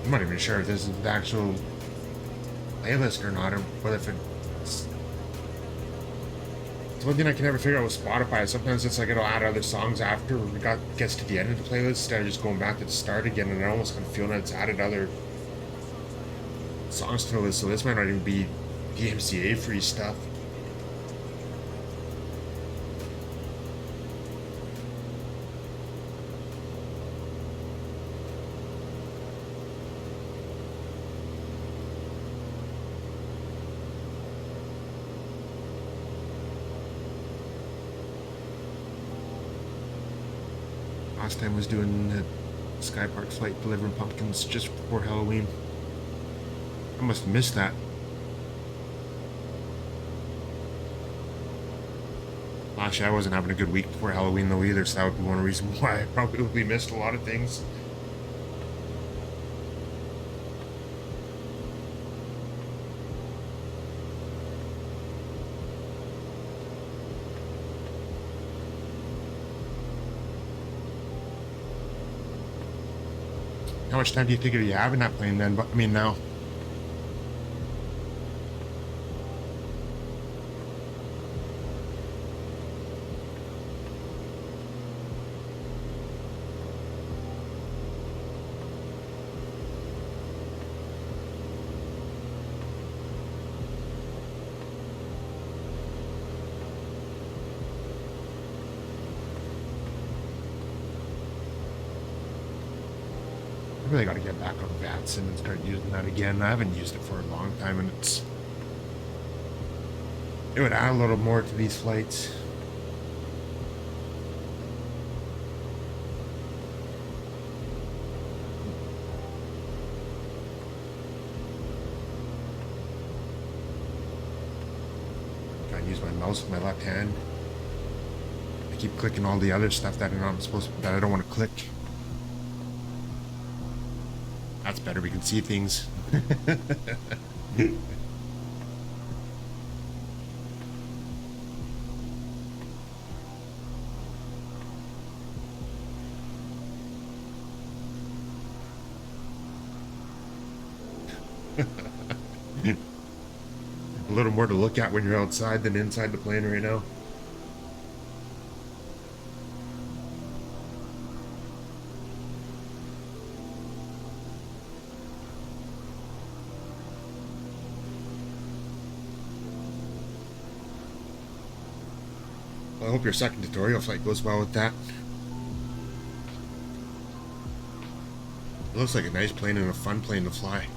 I'm not even sure if this is the actual playlist or not, or whether if it's one thing I can never figure out with Spotify. Sometimes it's like it'll add other songs after it gets to the end of the playlist instead of just going back to the start again, and I almost kind of feel that it's added other songs to the list, so this might not even be DMCA free stuff. Last time was doing the Sky Park flight delivering pumpkins just before Halloween. I must have missed that. Last year I wasn't having a good week before Halloween though either, so that would be one reason why I probably missed a lot of things. How much time do you think you have in that plane then? But I mean now. I really got to get back on VATSIM and start using that again. I haven't used it for a long time, and it would add a little more to these flights. Try and use my mouse with my left hand. I keep clicking all the other stuff that I don't want to click. That's better. We can see things. A little more to look at when you're outside than inside the plane right now. Well, I hope your second tutorial flight goes well with that. It looks like a nice plane and a fun plane to fly.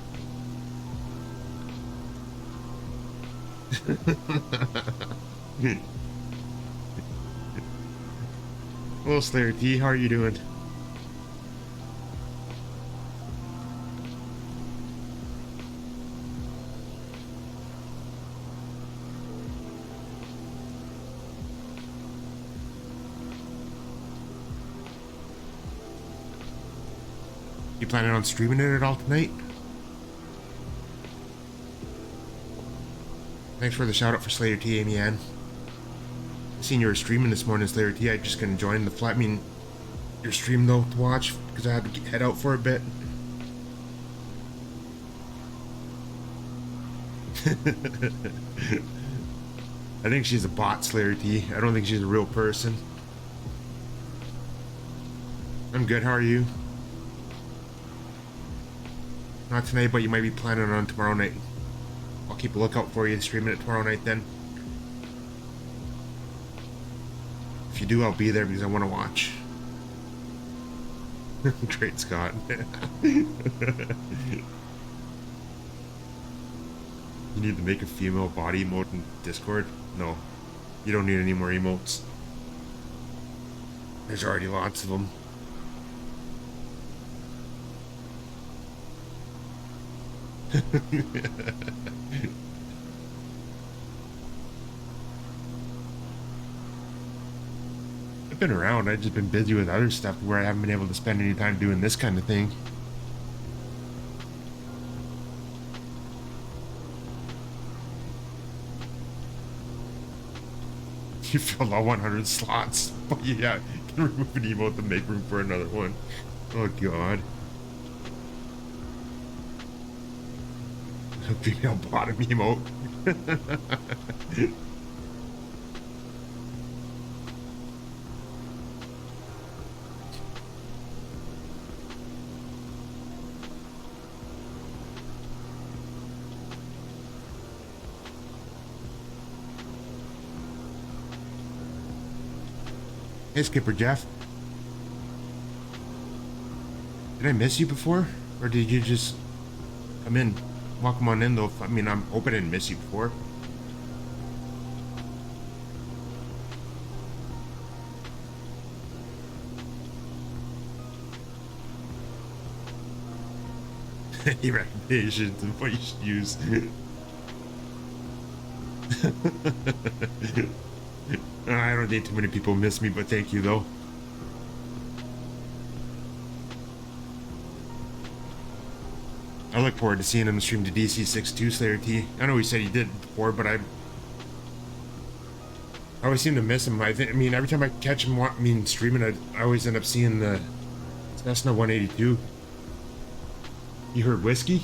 Hello, Slayer T, how are you doing? You planning on streaming it at all tonight? Thanks for the shout out for Slayer T, Amy Ann. I seen you were streaming this morning, Slayer T. I just gonna join the flight. I mean, your stream though to watch because I had to head out for a bit. I think she's a bot, Slayer T. I don't think she's a real person. I'm good. How are you? Not tonight, but you might be planning on tomorrow night. I'll keep a lookout for you streaming it tomorrow night then. If you do, I'll be there because I want to watch. Great, Scott. You need to make a female body emote in Discord? No. You don't need any more emotes. There's already lots of them. I've been around, I've just been busy with other stuff where I haven't been able to spend any time doing this kind of thing. You filled all 100 slots. But yeah, you can remove an emote to make room for another one. Oh god. A female bottom emote. Hey, Skipper Jeff. Did I miss you before? Or did you just come in? Welcome on in, though. I mean, I'm hoping I didn't miss you before. Any recommendations of what you should use? I don't think too many people miss me, but thank you, though. I look forward to seeing him stream to DC62 Slayer T. I know he said he did before, but I always seem to miss him. I mean, every time I catch him, streaming, I always end up seeing the Cessna 182. You heard whiskey?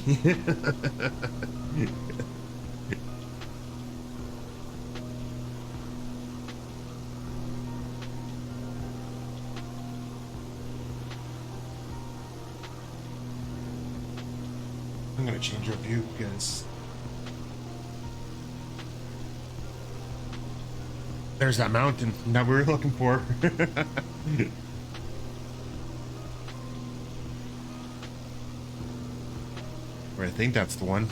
I'm gonna change our view because there's that mountain that we were looking for. Or I think that's the one.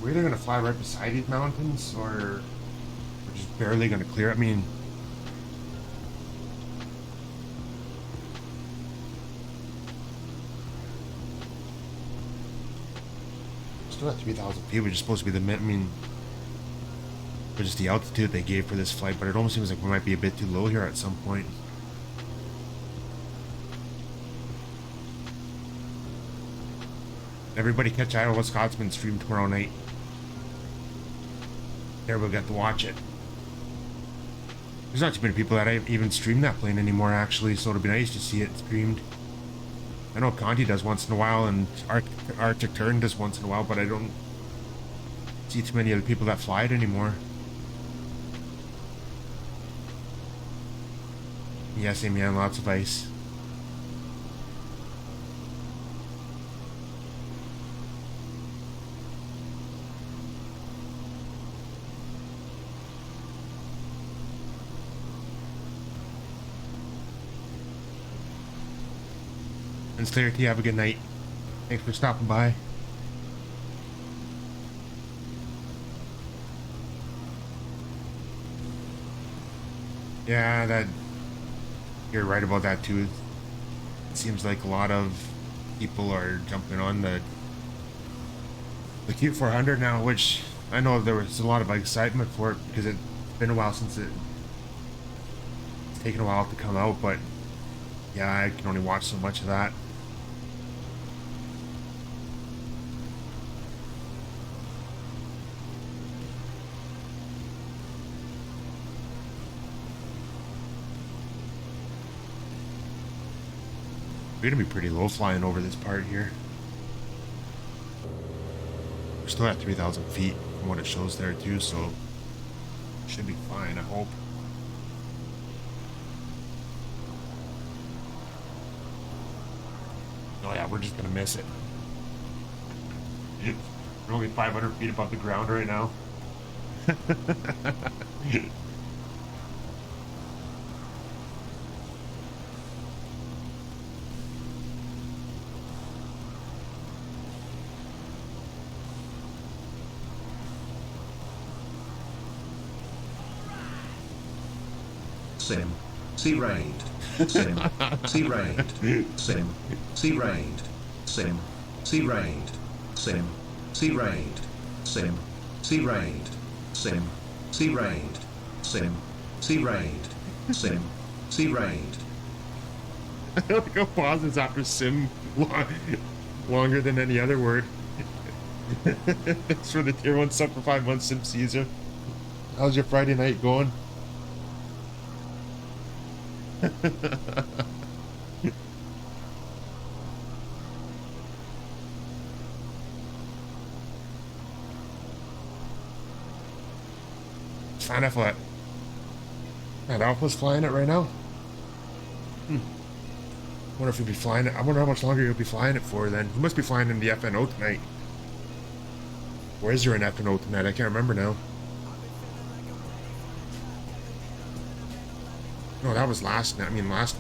We're either gonna fly right beside these mountains, or we're just barely gonna clear. I mean, Still at 3,000 feet, which is supposed to be the, I mean, just the altitude they gave for this flight, but it almost seems like we might be a bit too low here at some point. Everybody catch Iowa Scotsman stream tomorrow night. There we'll get to watch it. There's not too many people that even stream that plane anymore, actually, so it'll be nice to see it streamed. I know Conti does once in a while, and Arctic Turn does once in a while, but I don't see too many other people that fly it anymore. Yes, man, lots of ice. And Slayer T, have a good night. Thanks for stopping by. Yeah, that you're right about that too. It seems like a lot of people are jumping on the Q400 now, which I know there was a lot of excitement for it because it's been a while since it's taken a while to come out, but yeah, I can only watch so much of that. We're gonna be pretty low flying over this part here. We're still at 3,000 feet from what it shows there too, so should be fine, I hope. Oh yeah, we're just gonna miss it. We're only 500 feet above the ground right now. Sim. Sea raid. Sim. Sea raid. Sim. Sea raid. Sim. Sea raid. Sim. Sea raid. Sim. Sea raid. Sim. Sea raid. Sim. Sea raid. Sim. Sea raid. I like how pauses after sim longer than any other word. It's for the tier 1 sub for 5 months, Sim Caesar. How's your Friday night going? Flying F what? And Alpha's flying it right now? Wonder if he'll be flying it. I wonder how much longer he'll be flying it for then. He must be flying in the FNO tonight. Or is there an FNO tonight? I can't remember now. No, that was last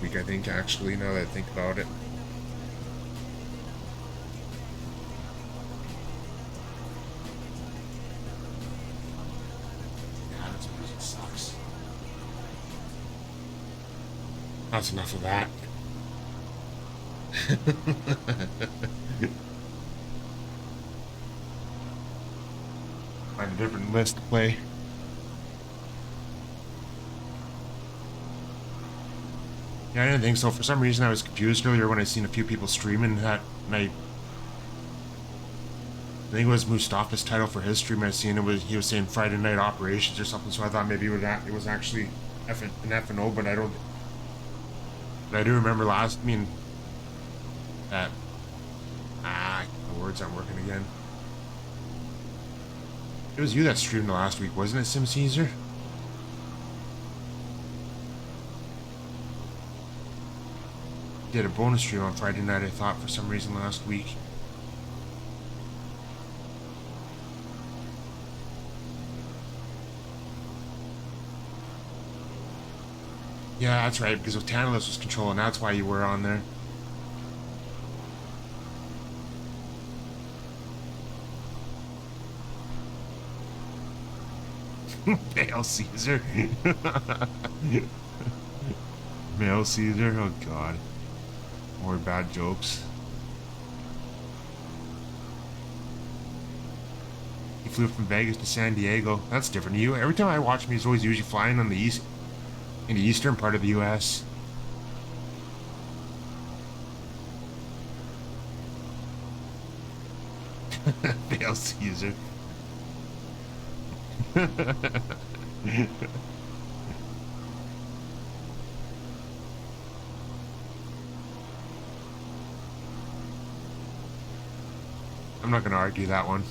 week, I think, actually, now that I think about it. Yeah, this music sucks. That's enough of that. Find a different list to play. Yeah, I didn't think so. For some reason, I was confused earlier when I seen a few people streaming that night. I think it was Mustafa's title for his stream. I seen he was saying Friday Night Operations or something. So I thought maybe it was actually an FNO, but I don't. But I do remember that. The words aren't working again. It was you that streamed last week, wasn't it, Sim Caesar? Did a bonus stream on Friday night, I thought, for some reason last week. Yeah, that's right, because of Tantalus was controlling, that's why you were on there. Male Caesar. Male Caesar, oh god. More bad jokes. flew from Vegas to San Diego. That's different. You every time I watch him, he's always usually flying on the east, in the eastern part of the U.S. Fails user. I'm not gonna argue that one.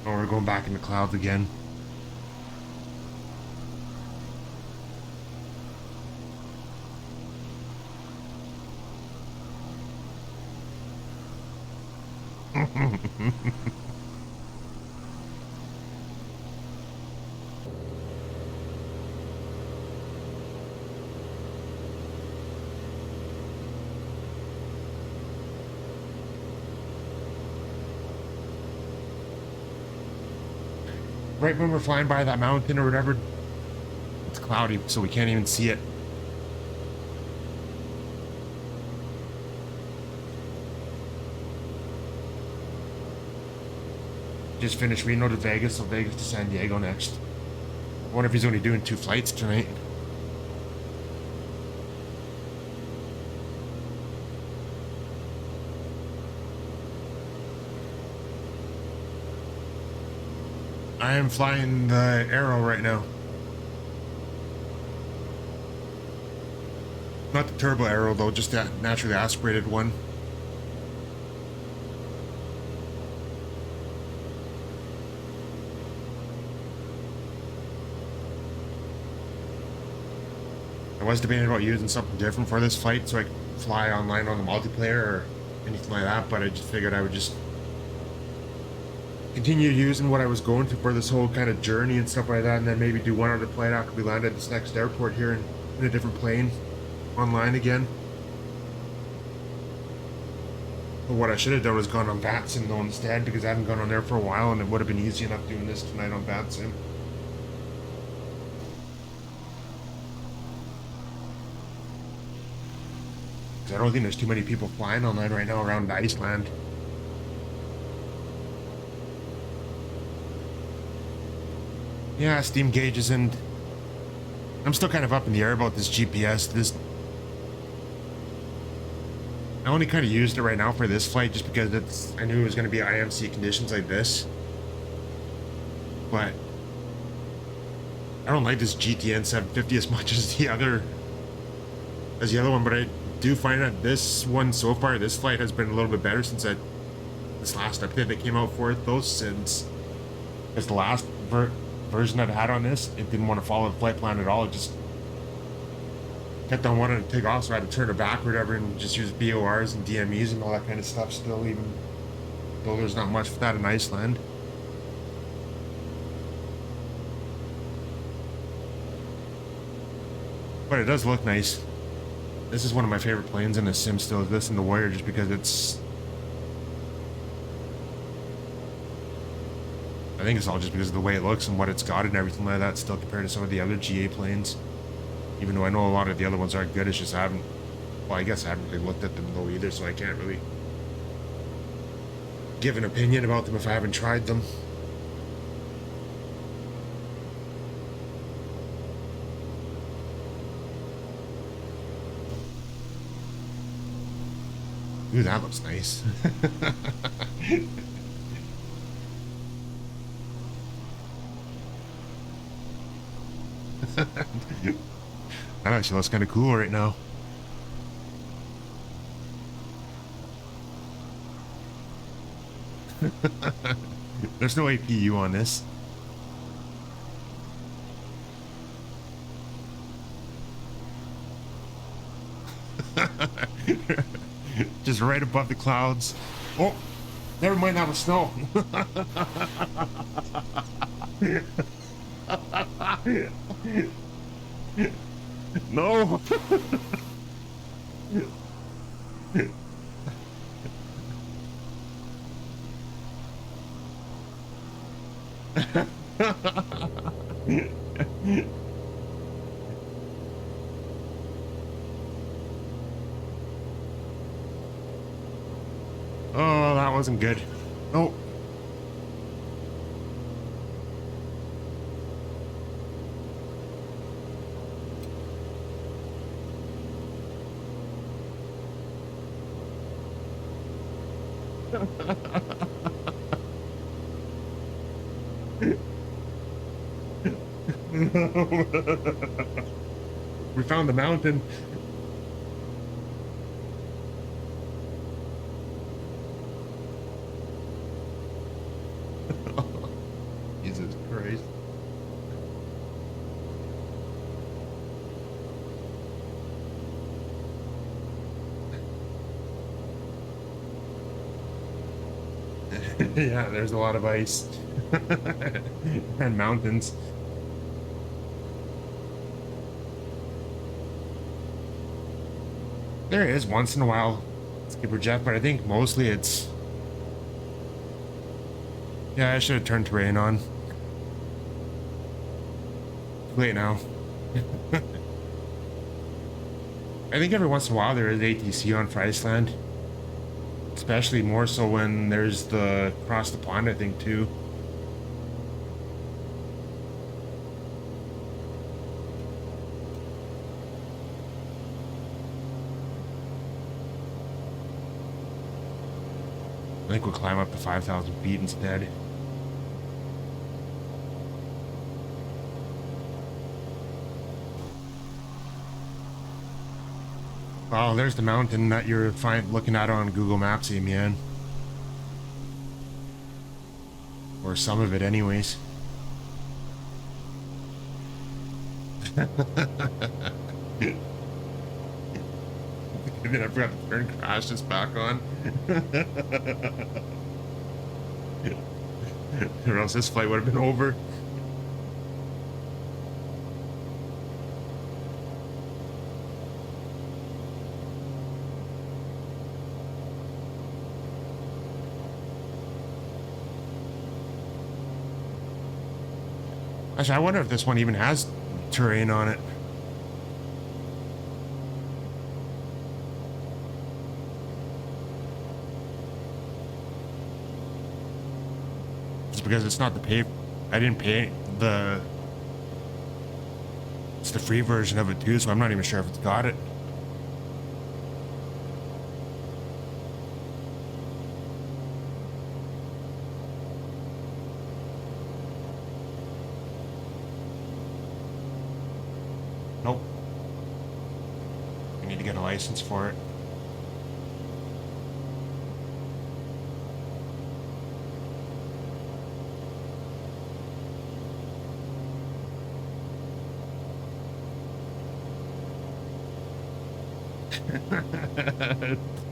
Oh, we're going back in the clouds again. Right when we're flying by that mountain or whatever, it's cloudy, so we can't even see it. Just finished Reno to Vegas, so Vegas to San Diego next. I wonder if he's only doing 2 flights tonight. I am flying the Arrow right now. Not the turbo Arrow though, just that naturally aspirated one. I was debating about using something different for this flight so I could fly online on the multiplayer or anything like that, but I just figured I would just continue using what I was going to for this whole kind of journey and stuff like that, and then maybe do one other flight after we land at this next airport here in a different plane online again. But what I should have done was gone on VATSIM though instead, because I haven't gone on there for a while, and it would have been easy enough doing this tonight on VATSIM. I don't think there's too many people flying online right now around Iceland. Yeah, steam gauges, and I'm still kind of up in the air about this GPS. I only kind of used it right now for this flight just because I knew it was going to be IMC conditions like this. But I don't like this GTN 750 as much as the other one, but I do find that this one so far, this flight has been a little bit better since this last update that came out for it though, since the last version that I had on this, it didn't want to follow the flight plan at all. It just kept on wanting to take off, so I had to turn it back or whatever and just use BORs and DMEs and all that kind of stuff still, even though there's not much for that in Iceland. But it does look nice. This is one of my favorite planes in the sim still, is this and the Warrior, just because I think it's all just because of the way it looks and what it's got and everything like that still compared to some of the other GA planes. Even though I know a lot of the other ones aren't good, it's just I guess I haven't really looked at them though either, so I can't really give an opinion about them if I haven't tried them. Ooh, that looks nice. That actually looks kind of cool right now. There's no APU on this. Just right above the clouds. Oh, never mind, that was snow. No. Oh, that wasn't good. Oh. We found the mountain. Jesus Christ. Yeah, there's a lot of ice and mountains. There is once in a while skipper jet, but I think mostly it's. Yeah, I should have turned terrain on. Too late now. I think every once in a while there is ATC on for Iceland. Especially more so when there's the across the pond, I think, too. I think we'll climb up to 5,000 feet instead. Oh, there's the mountain that you're looking at on Google Maps, man. Or some of it, anyways. And then I forgot to turn crash this back on. Or else this flight would have been over. Actually, I wonder if this one even has terrain on it. Just because it's not the pay, I didn't pay the. It's the free version of it too, so I'm not even sure if it's got it. Nope. We need to get a license for it.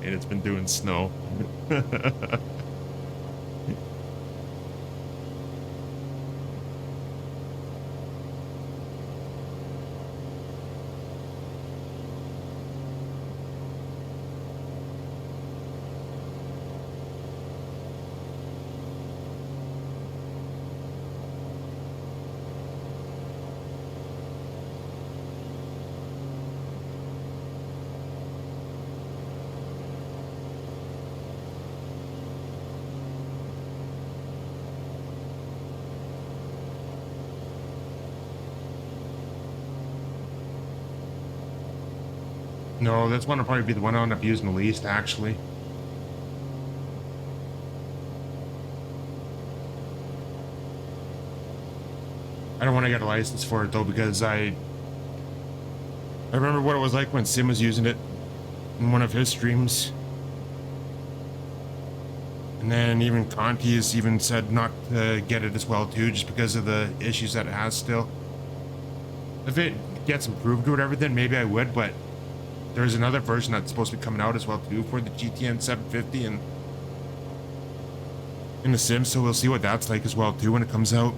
And it's been doing snow. No, this one will probably be the one I'll end up using the least, actually. I don't want to get a license for it though, because I remember what it was like when Sim was using it in one of his streams. And then even Conti has even said not to get it as well too, just because of the issues that it has still. If it gets improved or whatever, then maybe I would, but there's another version that's supposed to be coming out as well too for the GTN 750 and in the Sims, so we'll see what that's like as well too when it comes out.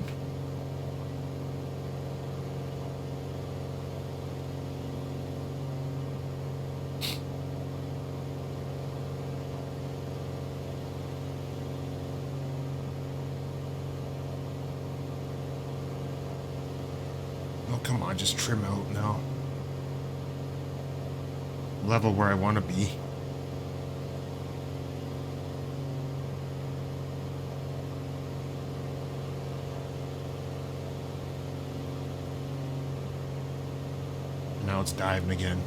Oh, come on, just trim out now. Level where I want to be. Now it's diving again.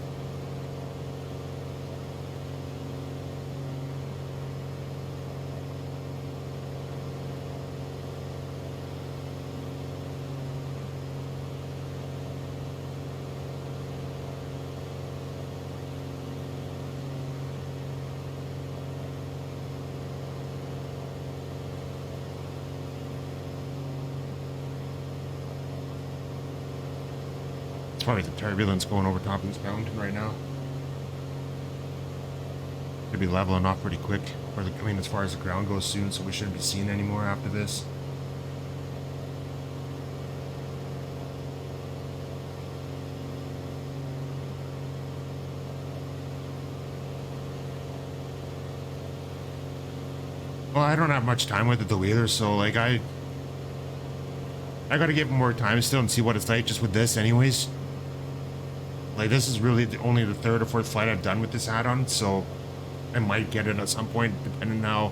It's probably the turbulence going over top of this mountain right now. Should be leveling off pretty quick, or I mean, as far as the ground goes soon, so we shouldn't be seeing anymore after this. Well, I don't have much time with it though either, so like I gotta give it more time still and see what it's like just with this anyways. Like, this is really only the third or fourth flight I've done with this add-on, so I might get it at some point, depending on how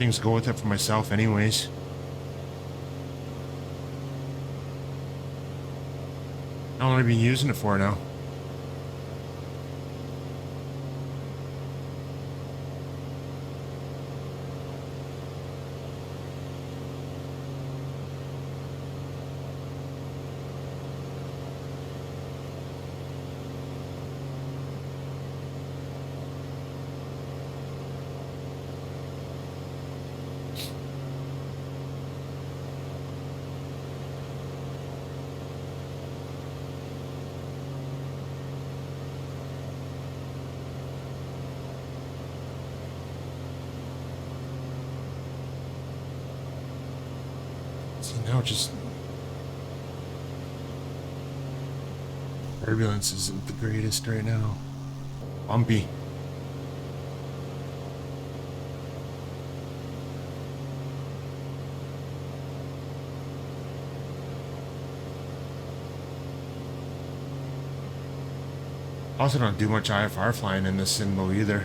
things go with it for myself anyways. How long have I been using it for now? See, now just turbulence isn't the greatest right now. Bumpy. Also don't do much IFR flying in this sim though either.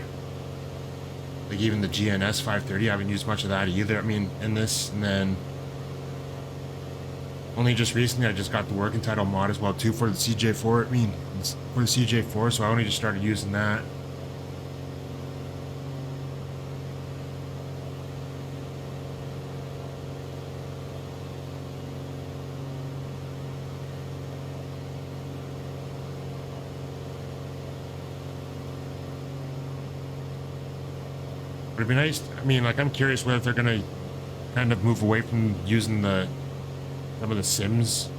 Like even the GNS 530, I haven't used much of that either. I mean, in this, and then only just recently I just got the working title mod as well too for the CJ4. I mean, for the CJ4, so I only just started using that. But it'd be nice, I mean, like, I'm curious whether they're gonna kind of move away from using some of the sims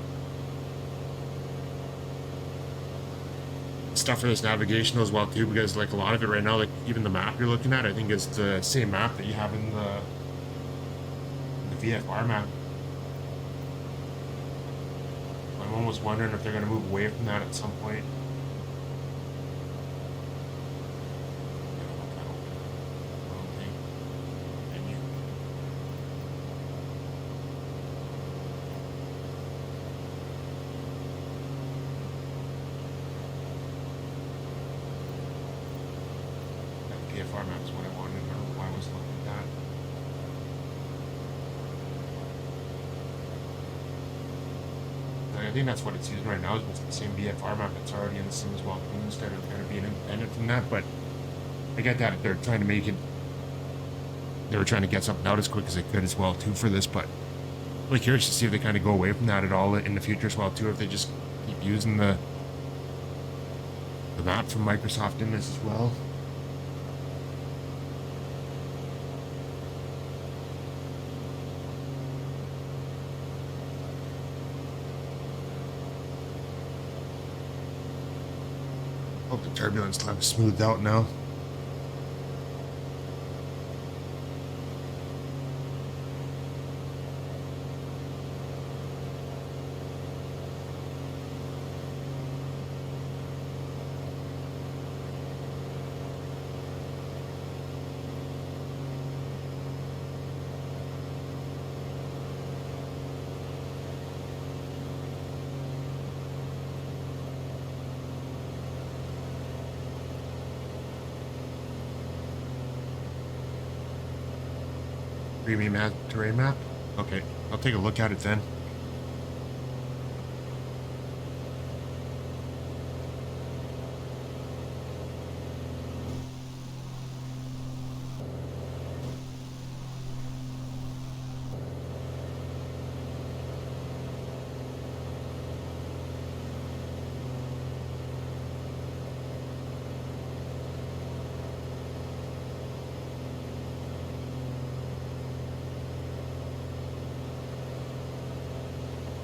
stuff for this navigation as well too, because like a lot of it right now, like even the map you're looking at, I think is the same map that you have in the VFR map. I'm almost wondering if they're gonna move away from that at some point. VFR map is what I wanted, or why I was looking at that. Like, I think that's what it's using right now, is just the same VFR map that's already in the sim as well, instead of kind of being independent from that. But I get that they're trying to make it, they were trying to get something out as quick as they could as well too for this, but I'm really curious to see if they kind of go away from that at all in the future as well too, or if they just keep using the map from Microsoft in this as well. Hope the turbulence level is smoothed out now. premium terrain map? Okay, I'll take a look at it then.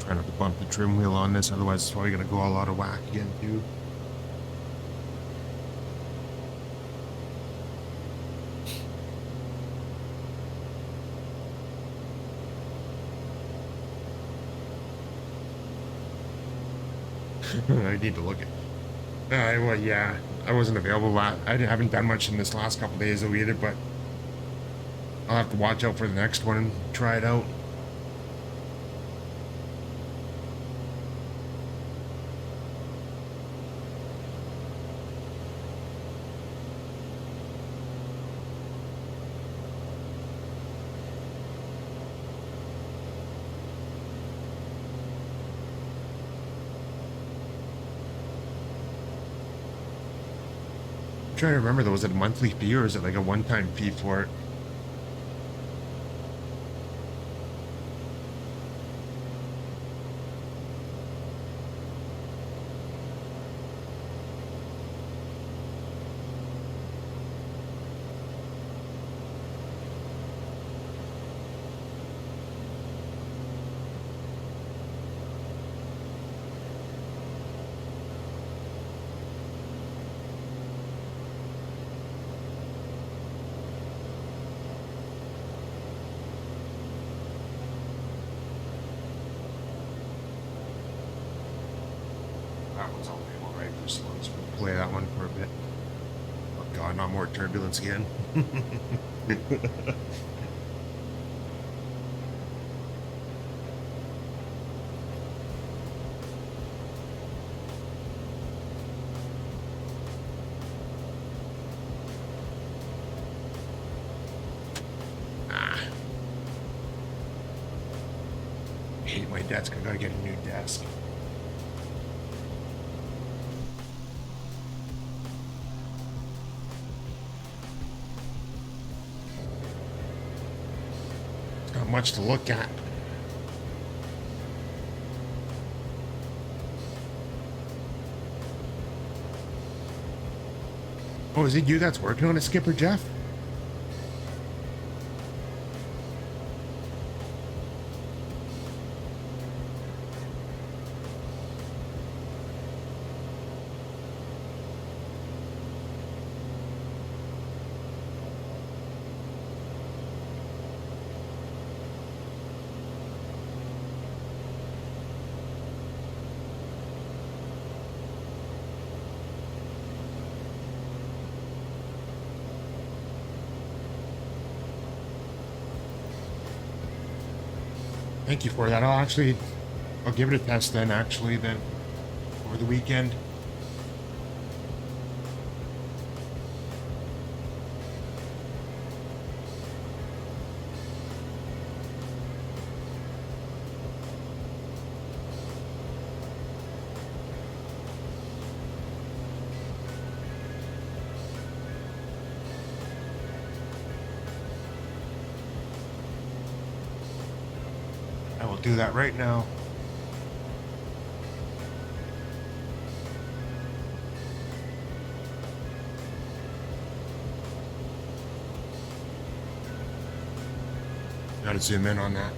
Try not to bump the trim wheel on this, otherwise it's probably going to go all out of whack again too. I need to look at. Well, yeah, I wasn't available. I haven't done much in this last couple days though either, but I'll have to watch out for the next one and try it out. I'm trying to remember though, was it a monthly fee or is it like a one-time fee for it? That one's all right for slows. We'll play that one for a bit. Oh god, not more turbulence again. I hate my desk. I gotta get a new desk. Not much to look at. Oh, is it you that's working on it, Skipper Jeff? Thank you for that. I'll give it a test then, then, over the weekend. I will do that right now. Gotta zoom in on that.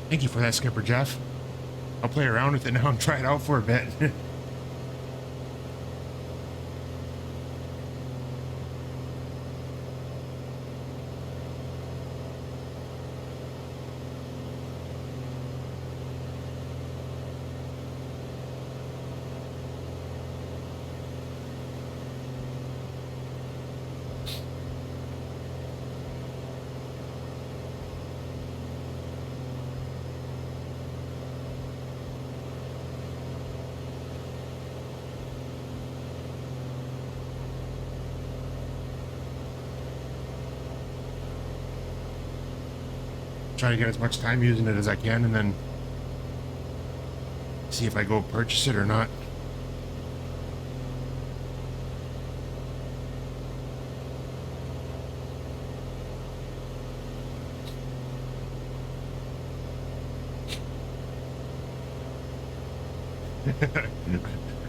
Thank you for that, Skipper Jeff. I'll play around with it now and try it out for a bit. Try to get as much time using it as I can and then see if I go purchase it or not.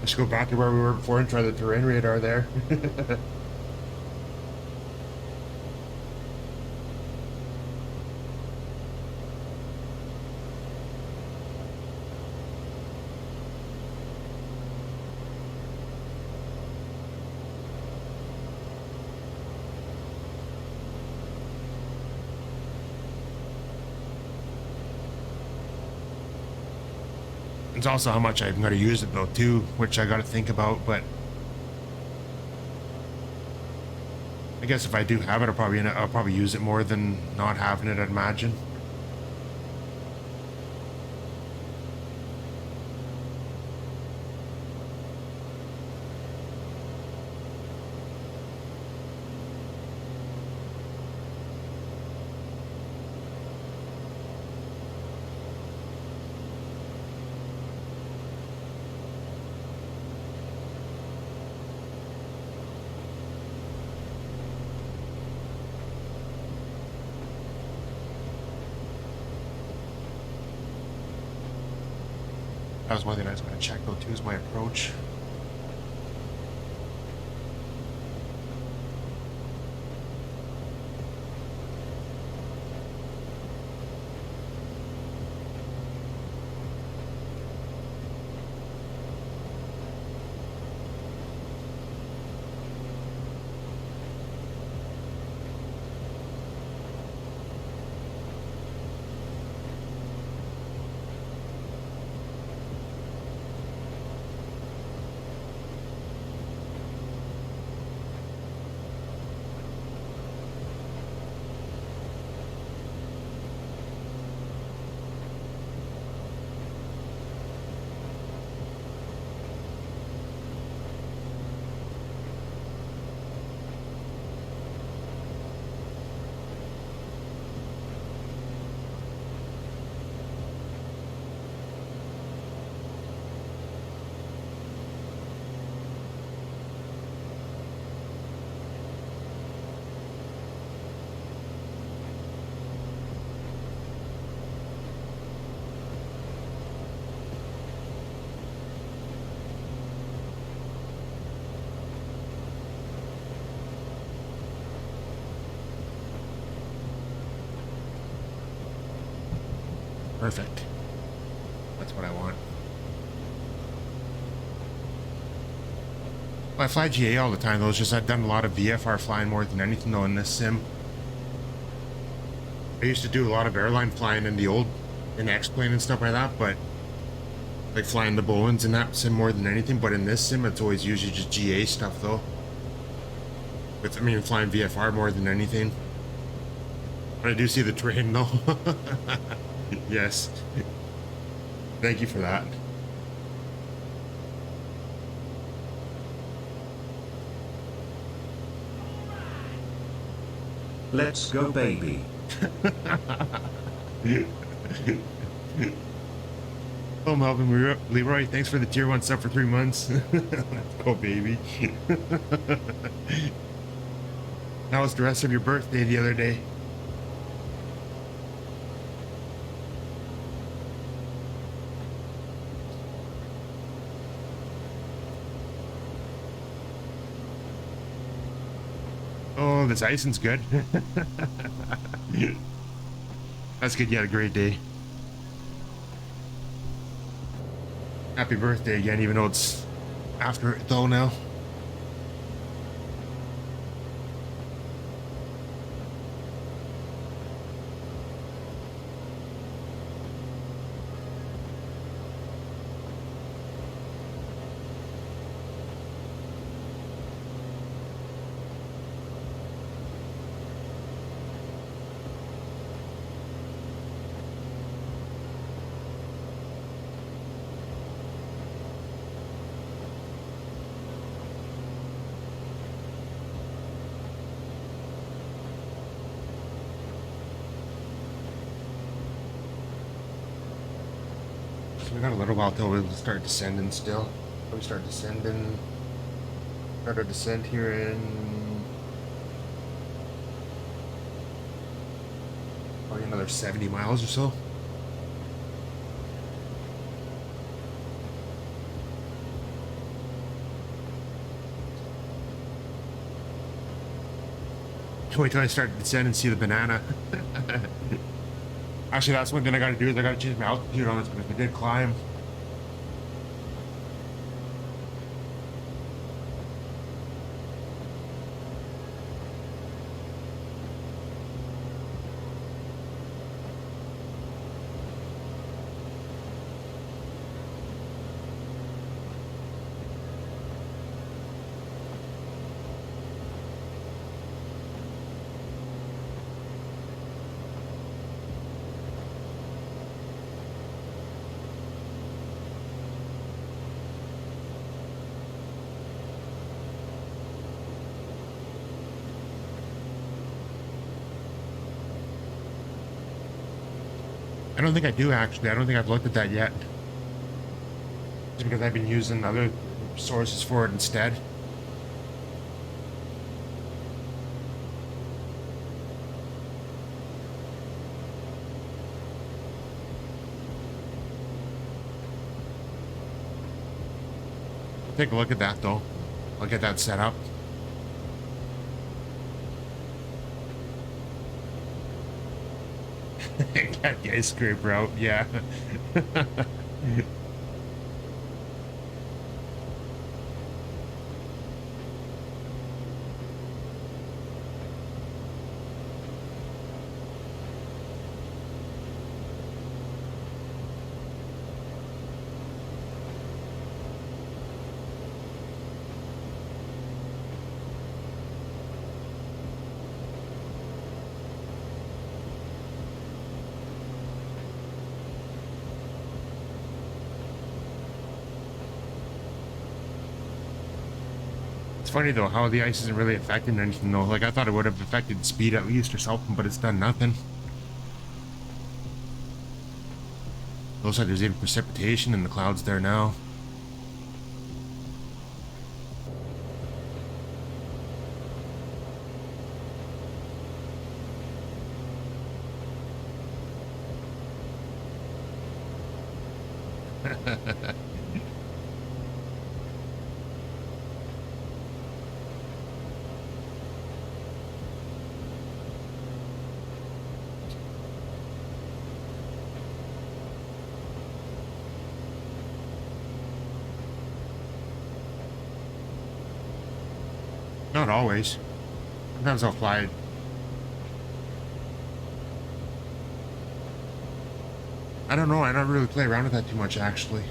Let's go back to where we were before and try the terrain radar there. It's also how much I'm going to use it though too, which I got to think about, but I guess if I do have it, I'll probably use it more than not having it, I'd imagine. That was one thing I was going to check though too, is my approach. Perfect. That's what I want. Well, I fly GA all the time though. It's just I've done a lot of VFR flying more than anything though in this sim. I used to do a lot of airline flying in the old, in X-Plane and stuff like that, but like flying the Bowens in that sim more than anything. But in this sim, it's always usually just GA stuff though. But I mean, flying VFR more than anything. But I do see the terrain though. Yes. Thank you for that. Let's go, baby. Oh, Melvin Leroy, thanks for the tier 1 sub for 3 months. Let's go, baby. How was the rest of your birthday the other day? Oh, this Iceland's good. That's good. You had a great day. Happy birthday again, even though it's after it though now. So we got a little while till we start descending still. We start descending. Start our descent here in probably another 70 miles or so. Wait till I start to descend and see the banana. Actually, that's one thing I gotta do is I gotta change my altitude on this because we did climb. I don't think I do actually. I don't think I've looked at that yet. Just because I've been using other sources for it instead. I'll take a look at that though. I'll get that set up. Got the ice scraper out, yeah. It's funny though how the ice isn't really affecting anything though. Like I thought it would have affected speed at least or something, but it's done nothing. Looks like there's even precipitation in the clouds there now. Not always. Sometimes I'll fly it. I don't know. I don't really play around with that too much, actually.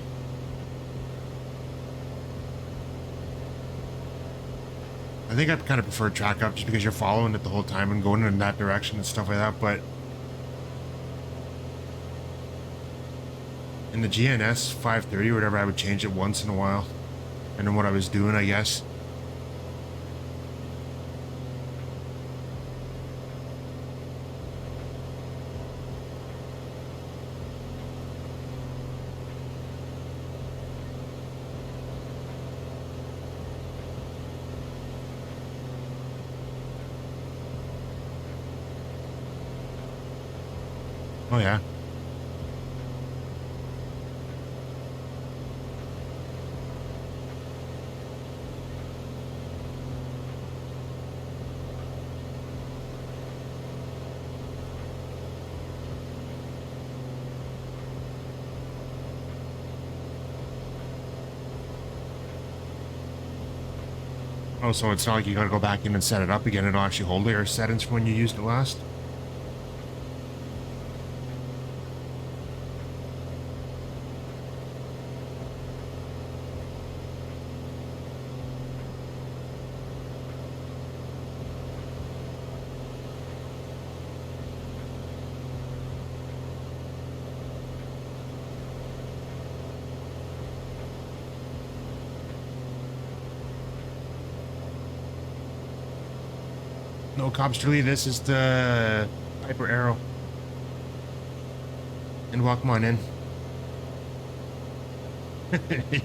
I think I kind of prefer track up just because you're following it the whole time and going in that direction and stuff like that. But in the GNS 530 or whatever, I would change it once in a while. And then what I was doing, I guess. Oh yeah. Oh, so it's not like you gotta go back in and set it up again. It'll actually hold your settings from when you used it last. No, Cobsterly, this is the Piper Arrow. And welcome on in.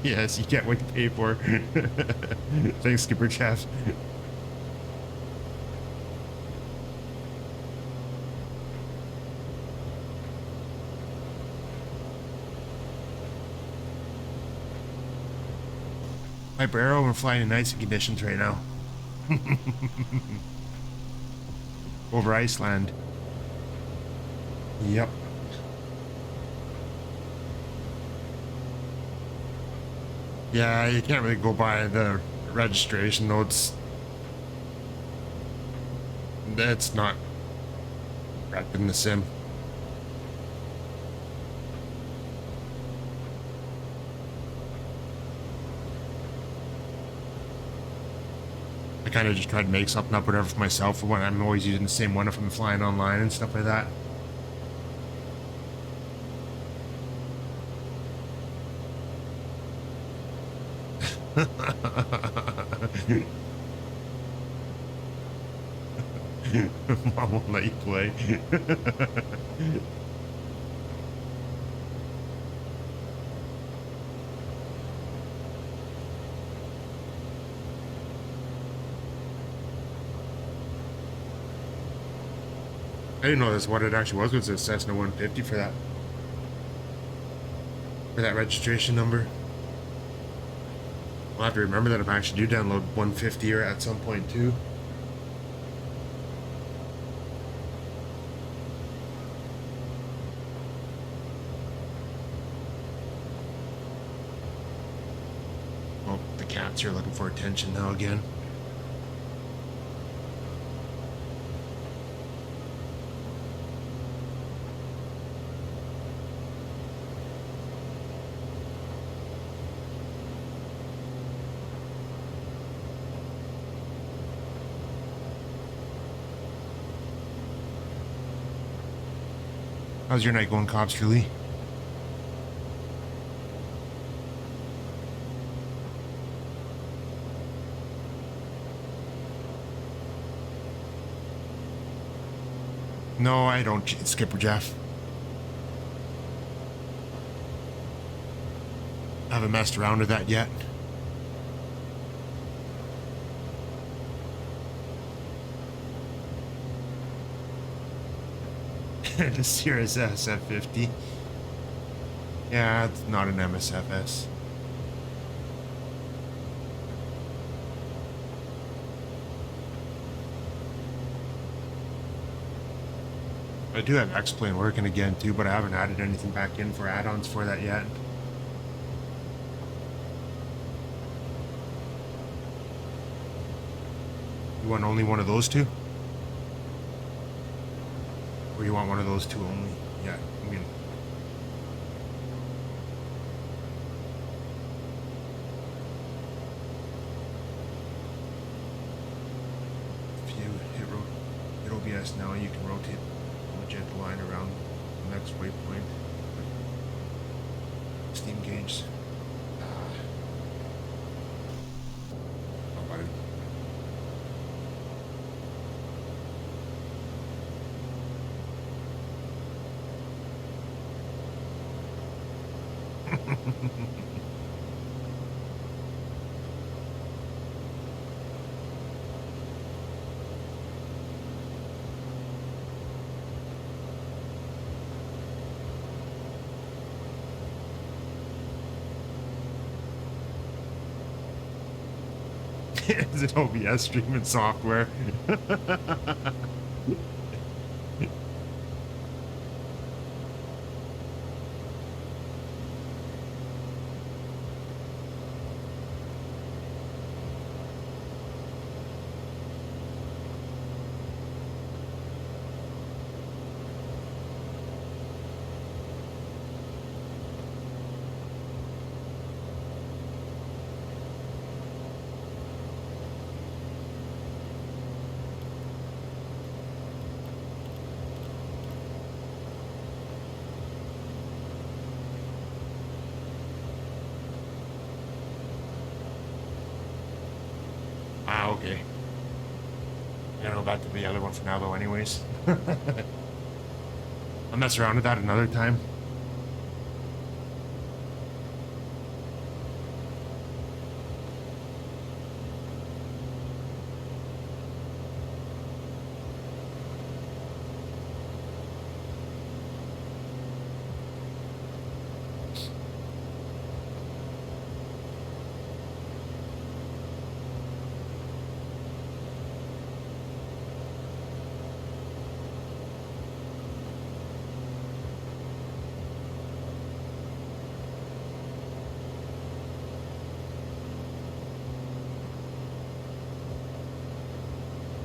Yes, you get what you pay for. Thanks, Skipper Jeff. Piper Arrow, we're flying in icy conditions right now. Over Iceland. Yep. Yeah, you can't really go by the registration notes. That's not correct in the sim. I kind of just tried to make something up, whatever, for myself. For when I'm always using the same one if I'm flying online and stuff like that. Mom won't let you play. I didn't know that's what it actually was a Cessna 150 for that registration number. I'll have to remember that if I actually do download 150 or at some point too. Oh, the cats are looking for attention now again. How's your night going, Cobsterly? No, I don't, Skipper Jeff. I haven't messed around with that yet. The Cirrus SF50. Yeah, it's not an MSFS. I do have X-Plane working again too, but I haven't added anything back in for add-ons for that yet. You want only one of those two? Or you want one of those two only? Yeah, I mean... If you hit OBS now, you can rotate the magenta line around the next waypoint. Steam gauge. Oh, buddy. Is it OBS streaming software? Ah, okay. I'm gonna go back to the other one for now, though, anyways. I'll mess around with that another time.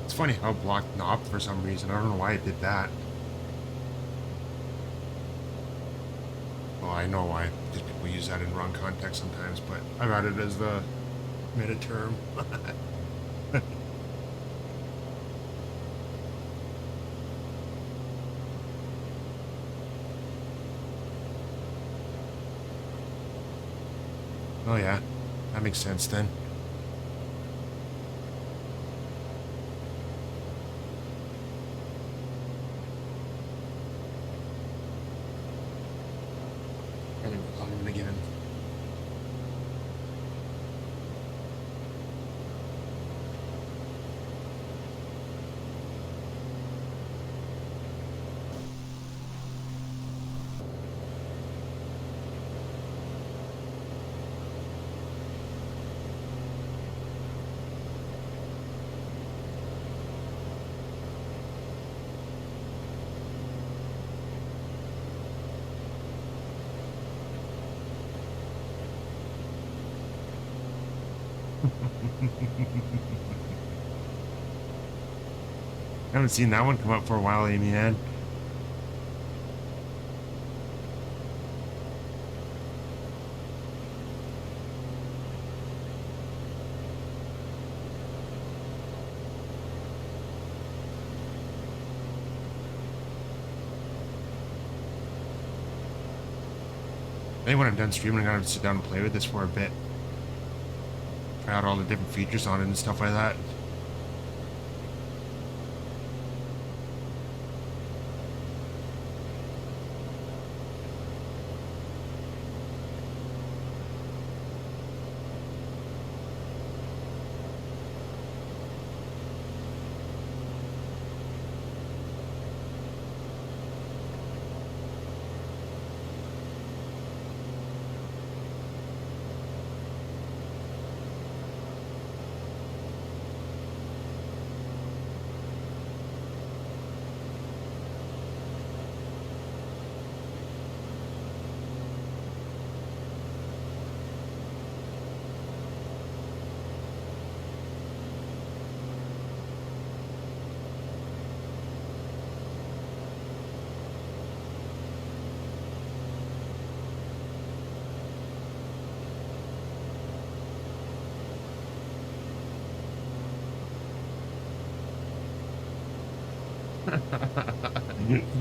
It's funny how it blocked knob for some reason. I don't know why it did that. Well, I know why, because people use that in wrong context sometimes, but I got it as the meta term. Oh yeah, that makes sense then. I'm gonna get in. I haven't seen that one come up for a while, Amy Ann. Maybe when I'm done streaming, I'm gonna sit down and play with this for a bit. Try out all the different features on it and stuff like that.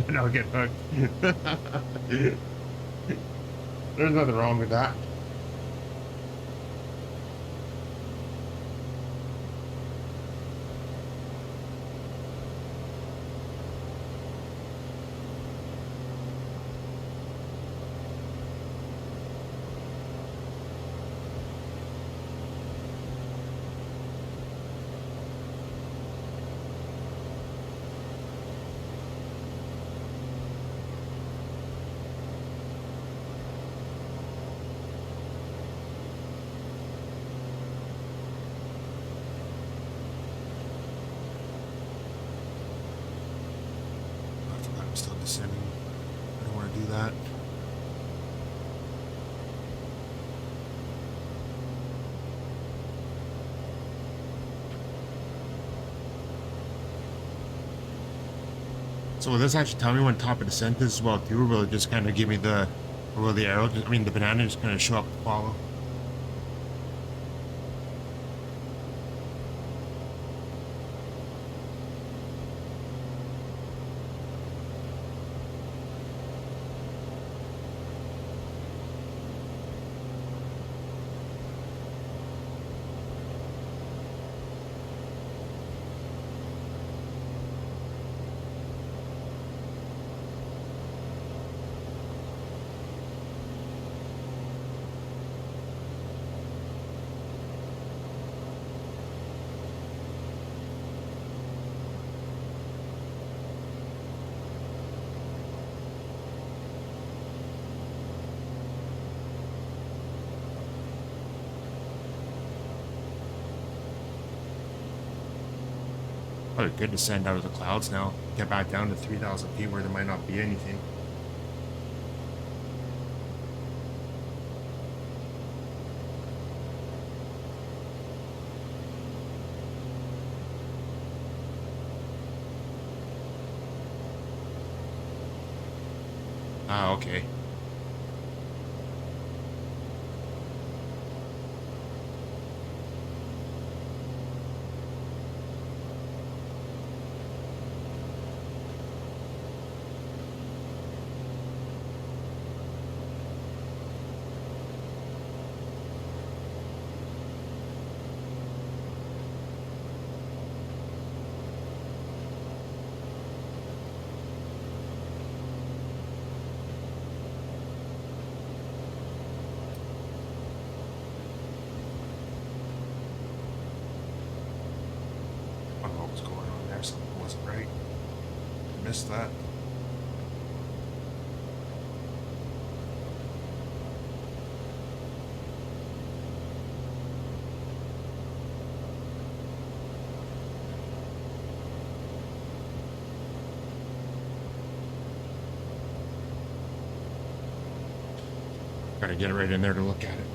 Then I'll get hooked. There's nothing wrong with that. I'm still descending. I don't want to do that. So will this actually tell me when top of descent is as well too, or will it just kind of give me the, or will the arrow, just, I mean the banana just kind of show up to follow? Probably good to send out of the clouds now. Get back down to 3,000 feet where there might not be anything. Ah, okay. I don't know what was going on there. Something wasn't right. Missed that. Gotta get it right in there to look at it.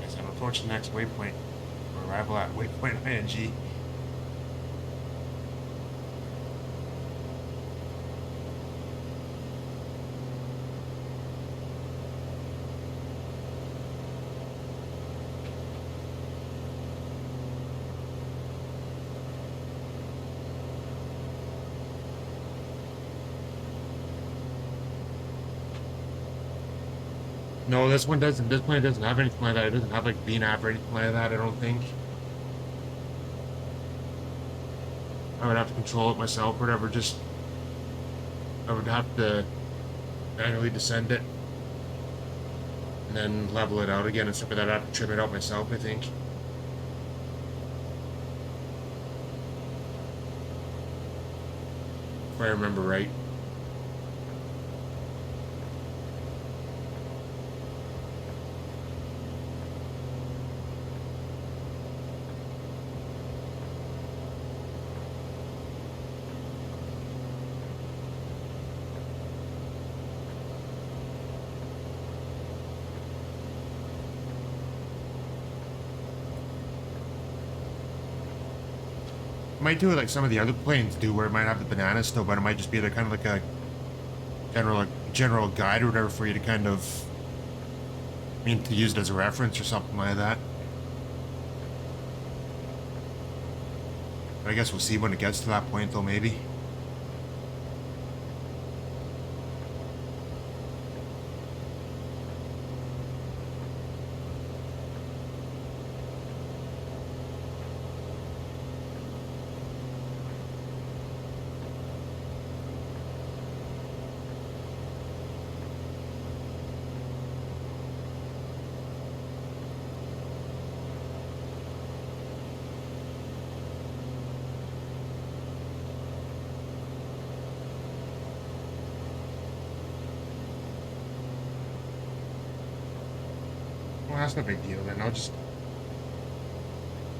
As I'm approaching the next waypoint, arrival at waypoint ING. No, this one doesn't. This plane doesn't have anything like that. It doesn't have like VNAV or anything like that. I don't think. I would have to control it myself or whatever. Just I would have to manually descend it and then level it out again and stuff like that. I'd have to trim it out myself, I think. If I remember right. Might do it like some of the other planes do, where it might have the banana still, but it might just be kind of like a general guide or whatever for you to kind of, to use it as a reference or something like that. But I guess we'll see when it gets to that point, though, maybe. Well, that's no big deal then. I'll just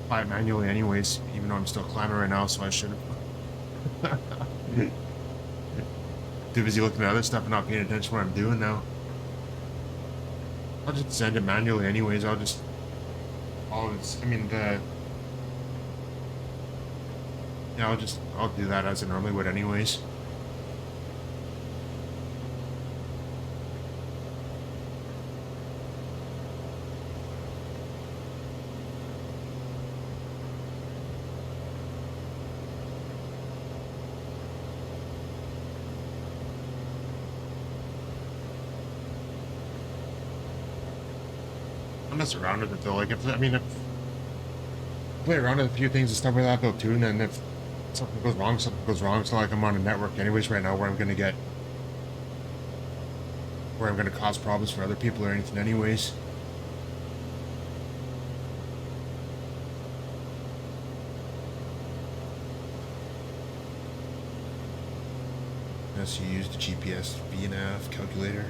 apply it manually anyways, even though I'm still climbing right now, so I should have. Too busy looking at other stuff and not paying attention to what I'm doing now. I'll just send it manually anyways. I'll just always, Yeah, I'll do that as I normally would anyways. I'm messing around with it though. Like if I play around with a few things and stuff like that though too, and then if something goes wrong, something goes wrong. It's not like I'm on a network anyways right now where I'm gonna cause problems for other people or anything anyways. Unless you use the GPS VNav calculator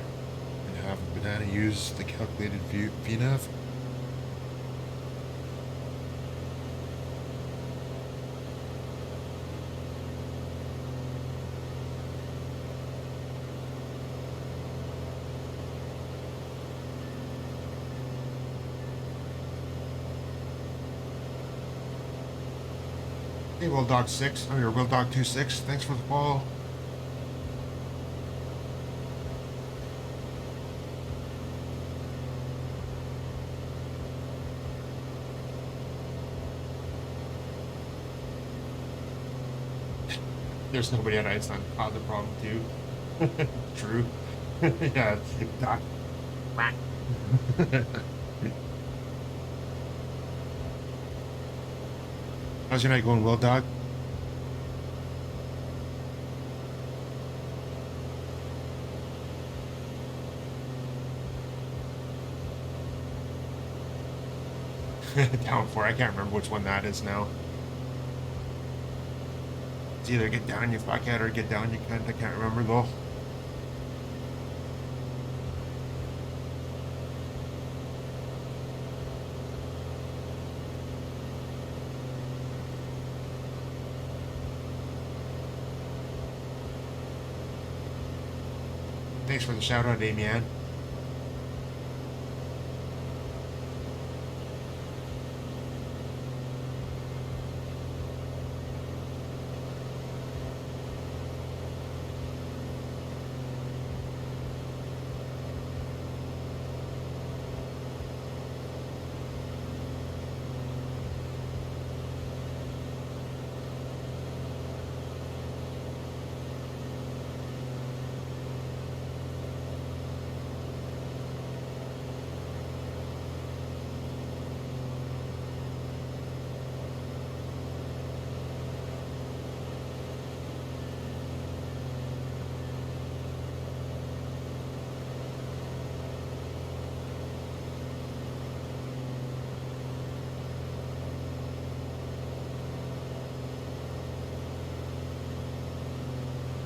and have a banana use the calculated VNav. Hey, Will Dog 6, I'm your Will Dog 26. Thanks for the follow. There's nobody at Iceland caused the problem too. True. Yeah, it's Doc. How's your night going, Will Dog? Down for, I can't remember which one that is now. It's either get down you fuckhead or get down you cunt. I can't remember though. Thanks for the shout out, Amian.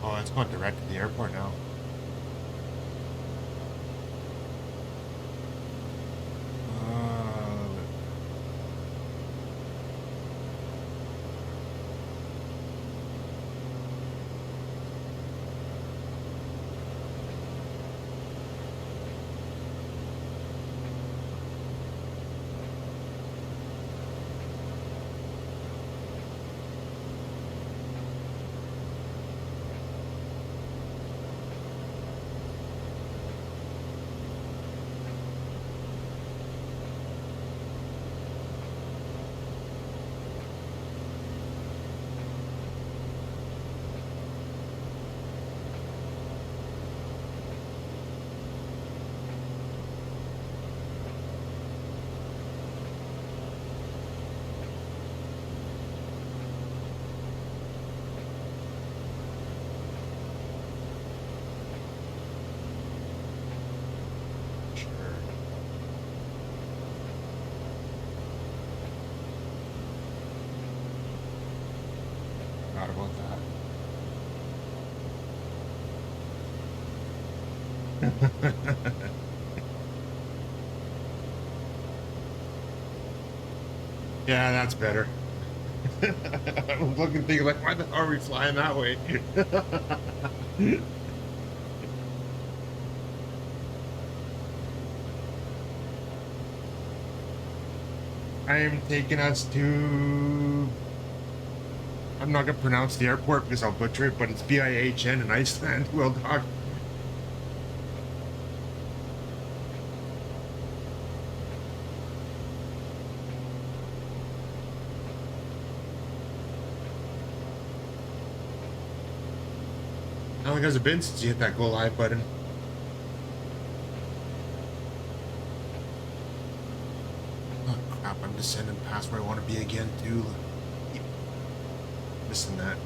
Oh, it's going direct to the airport now. Forgot about that. Yeah, that's better. I'm looking thinking like, why the hell are we flying that way? I am taking us to I'm not gonna pronounce the airport because I'll butcher it, but it's BIHN in Iceland. Well, dog. How long has it been since you hit that go live button? Oh crap, I'm descending past where I want to be again too. Keep missing that.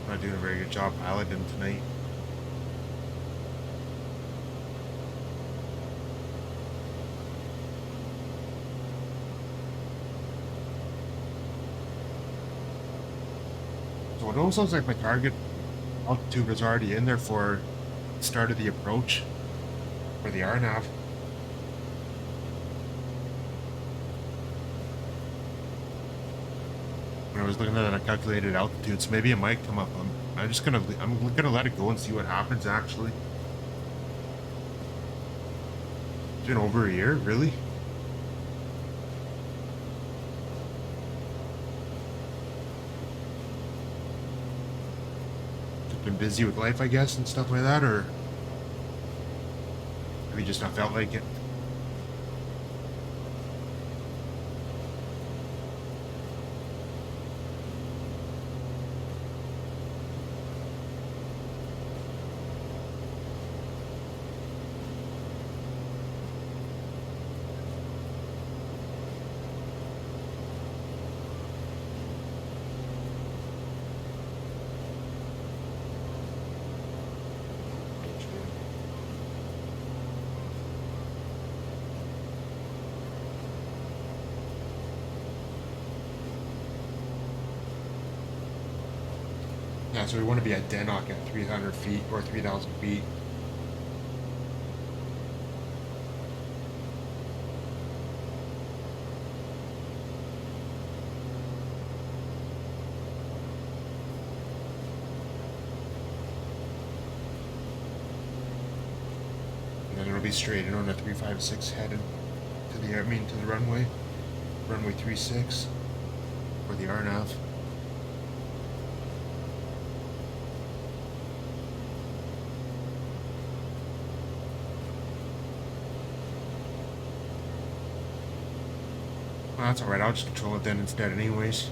I'm not doing a very good job piloting tonight. So it almost looks like my target altitude was already in there for the start of the approach for the RNAV. When I was looking at a calculated altitude, so maybe it might come up. I'm gonna let it go and see what happens. Actually, it's been over a year, really. Been busy with life, I guess, and stuff like that, or have you just not felt like it? Yeah, so we want to be at Denok at 300 feet or 3,000 feet. And then it'll be straight in on a 356 headed to the runway 36 for the RNAV. Well, that's alright, I'll just control it then instead anyways.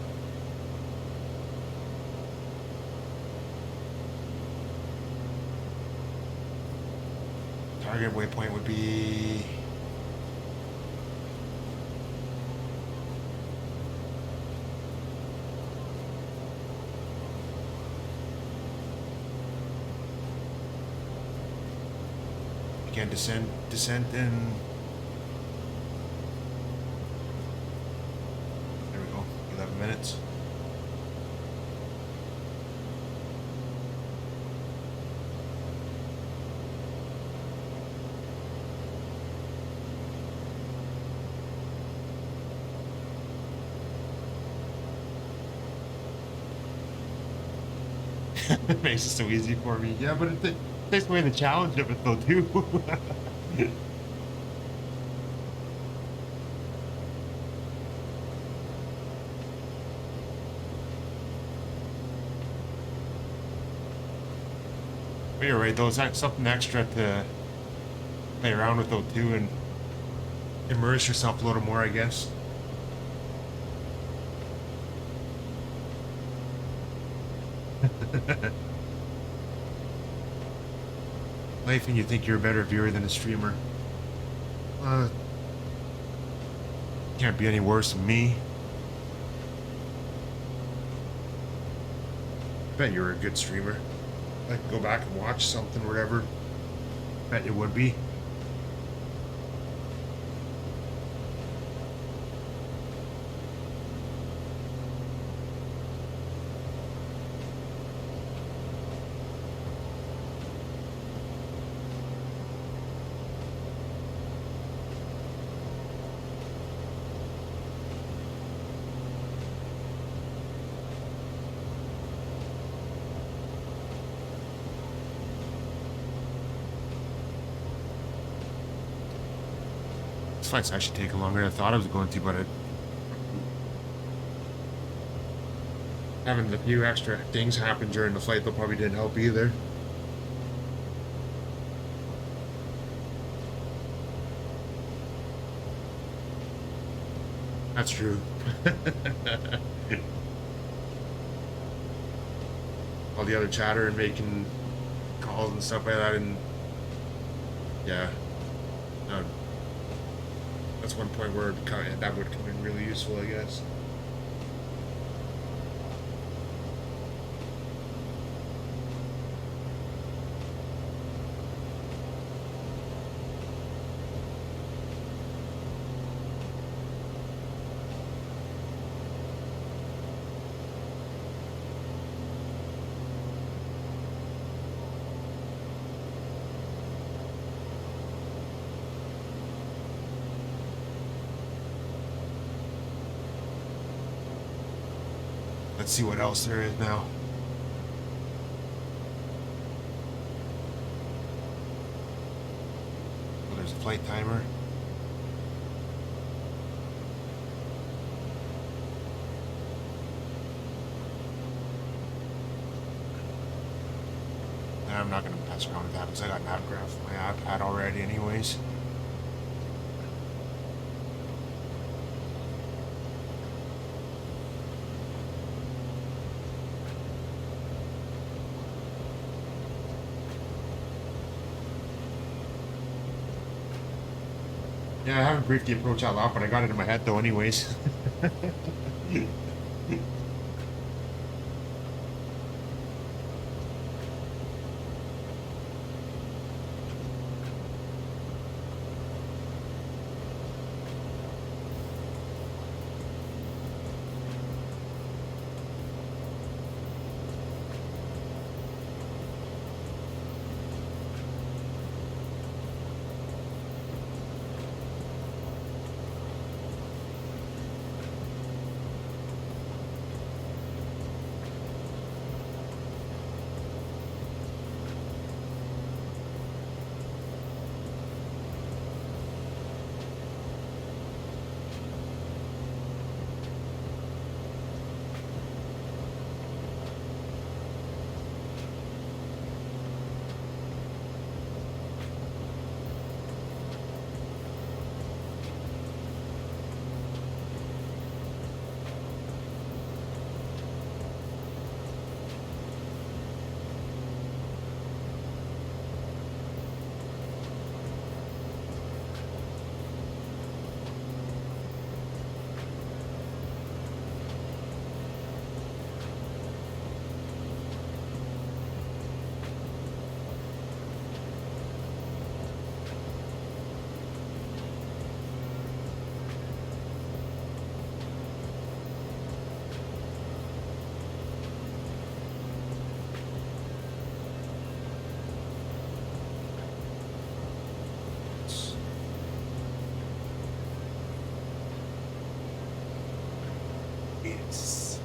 Target waypoint would be... Again, descent in... There we go, 11 minutes. It makes it so easy for me. Yeah, but it takes away the challenge of it though too. But you're right though, it's something extra to play around with though too and immerse yourself a little more, I guess. Life and you think you're a better viewer than a streamer. Can't be any worse than me. Bet you're a good streamer. I could go back and watch something or whatever. Bet you would be. flight's actually taking longer than I thought I was going to, but having a few extra things happen during the flight, though, probably didn't help either. That's true. All the other chatter and making calls and stuff like that, and yeah, that's one point where that would come in really useful, I guess. Let's see what else there is now. Oh, there's a flight timer. I'm not going to mess around with that because I got an app graph for my iPad already anyways. Yeah, I haven't briefed the approach out loud, but I got it in my head though anyways. Yes.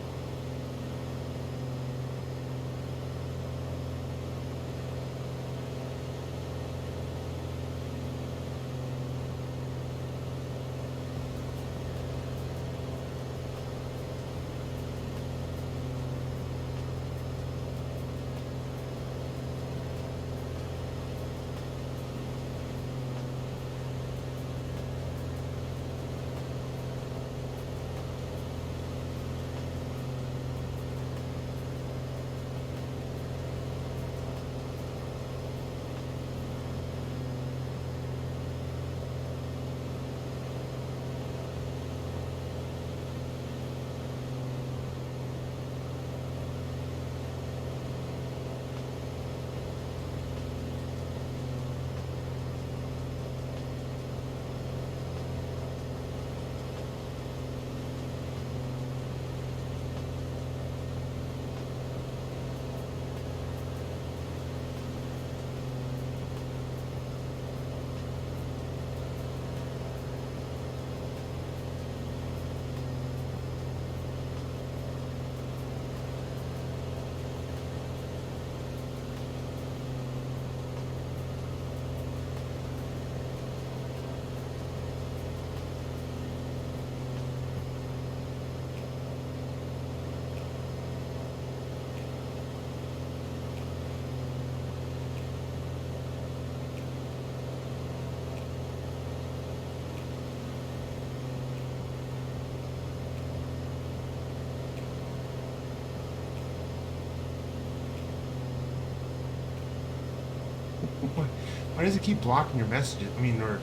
Why does it keep blocking your messages? I mean, or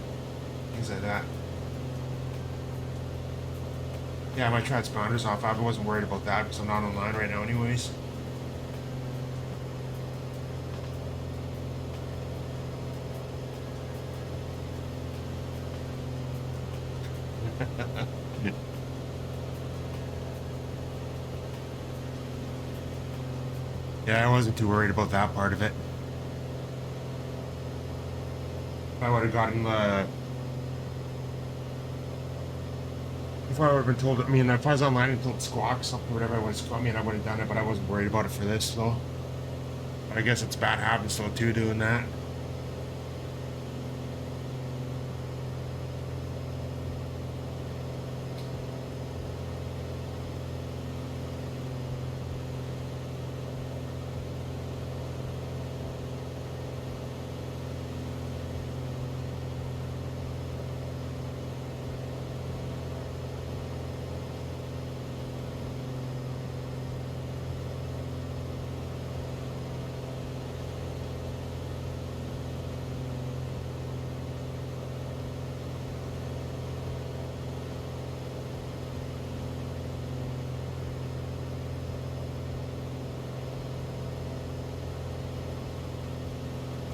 things like that. Yeah, my transponder's off. I wasn't worried about that because I'm not online right now anyways. Yeah, I wasn't too worried about that part of it. I would have gotten the... If I would have been told, I mean, if I was online and told squawk something, whatever, I would have done it, but I wasn't worried about it for this, though. But I guess it's bad habits, though, too, doing that.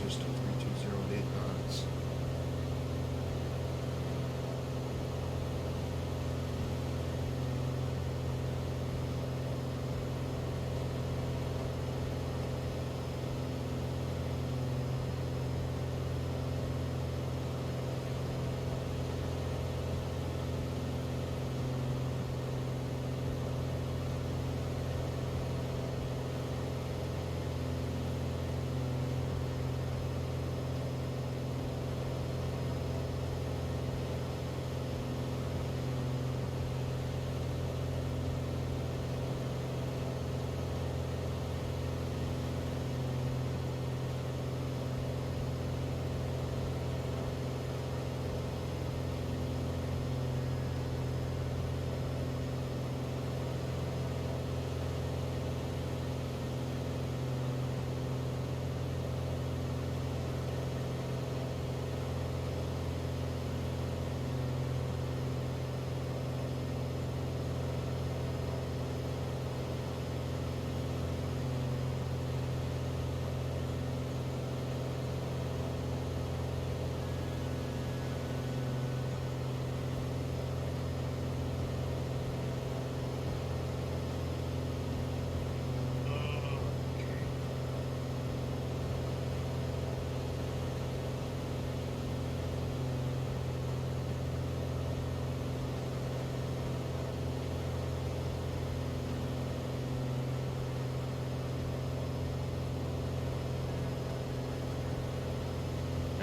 Just 3208 knots.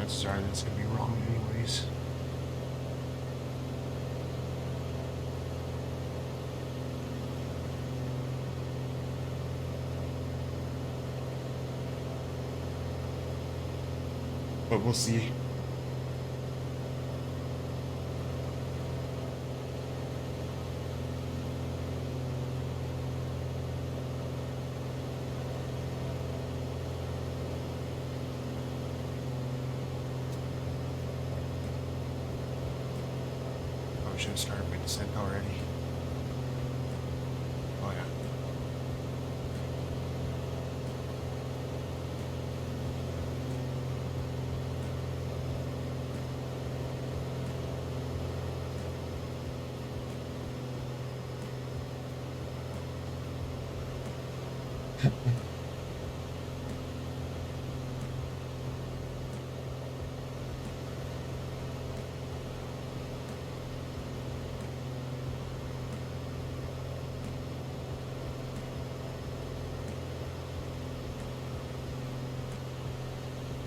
Sorry, that's gonna be wrong anyways. But we'll see. Should have started my descent already. Oh yeah.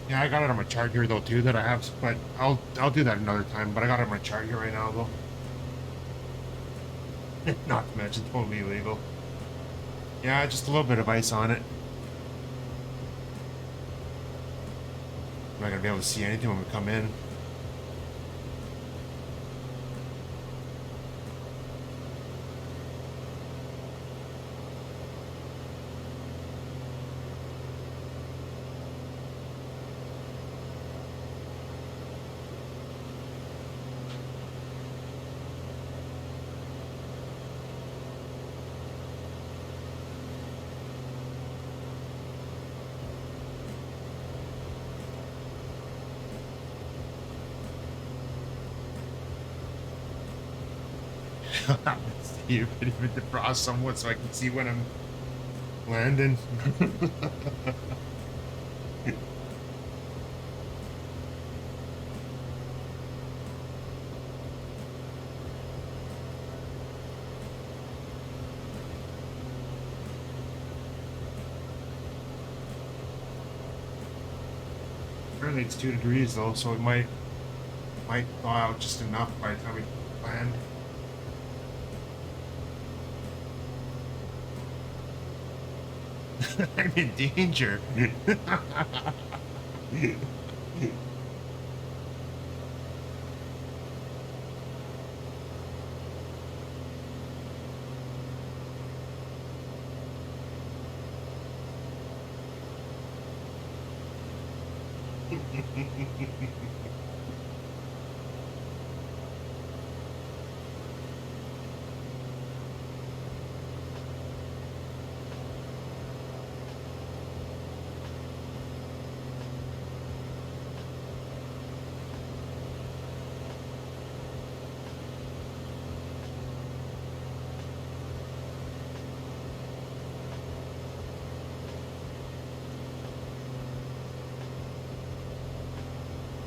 Yeah, I got it on my chart here though too that I have, but I'll do that another time. But I got it on my chart here right now though. Not to mention totally illegal. Yeah, just a little bit of ice on it. I'm not gonna be able to see anything when we come in. See if it even defrost somewhat so I can see when I'm landing. Currently it's 2 degrees though, so it might thaw out just enough by the time we land. I'm in danger.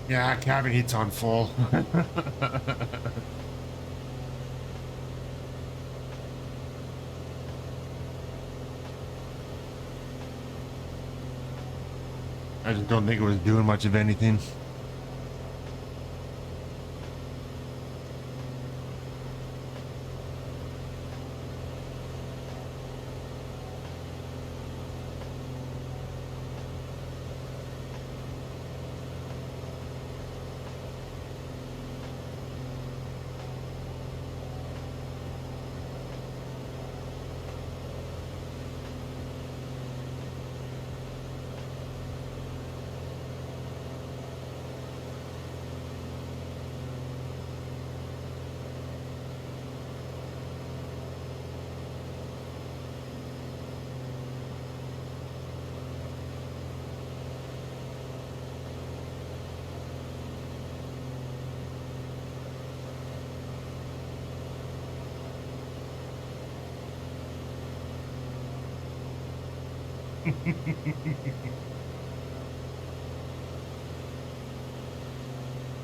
Yeah, cabin heat's on full. I just don't think it was doing much of anything.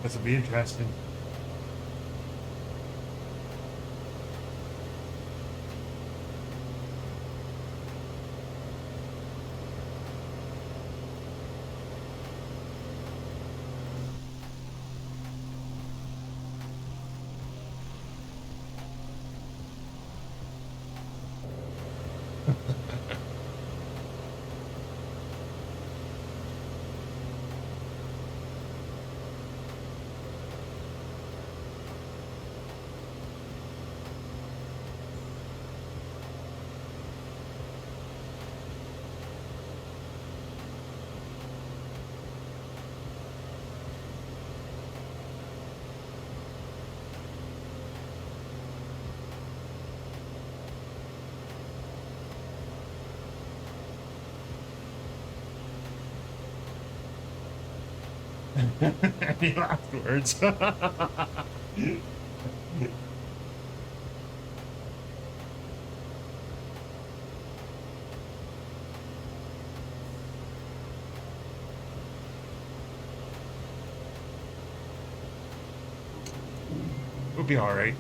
This will be interesting. Any last words? We'll be all right.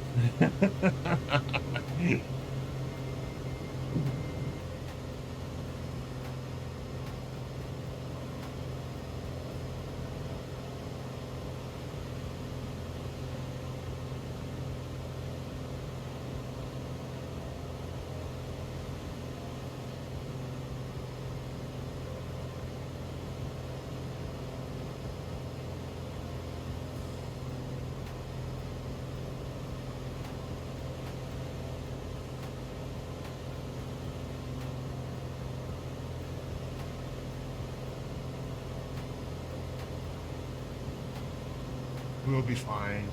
We'll be fine.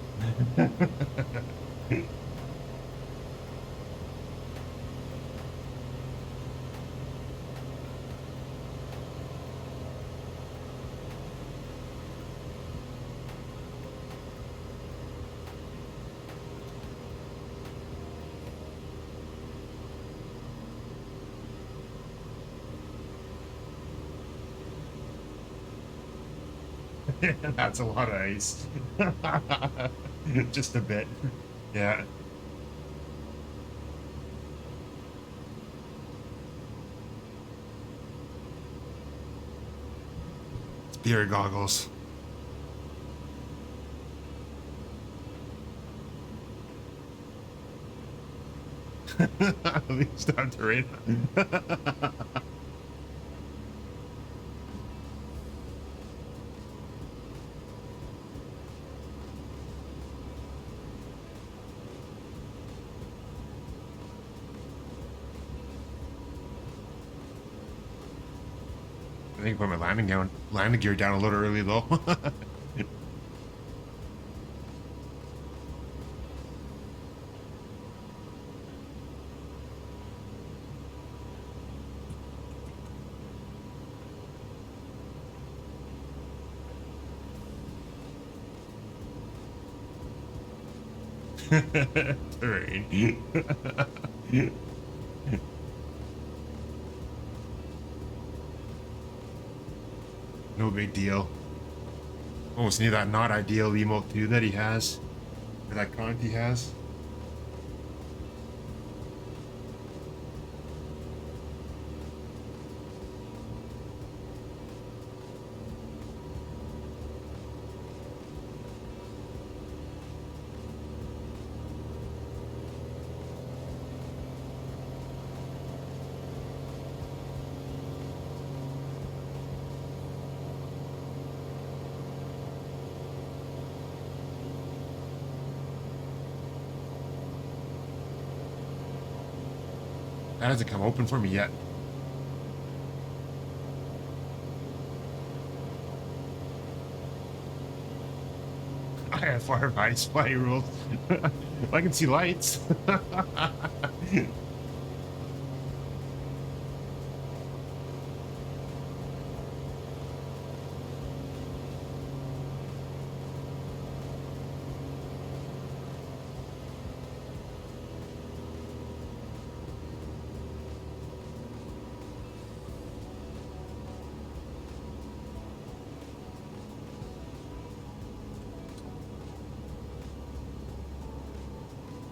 That's a lot of ice. Just a bit. Yeah. It's beer goggles. At least I'm terrain. I think I put my landing gear down a little early though. Terrain. No big deal. Almost need that not ideal emote too that he has. Or that Conti has. That hasn't come open for me yet. IFR ice fly rules. I can see lights.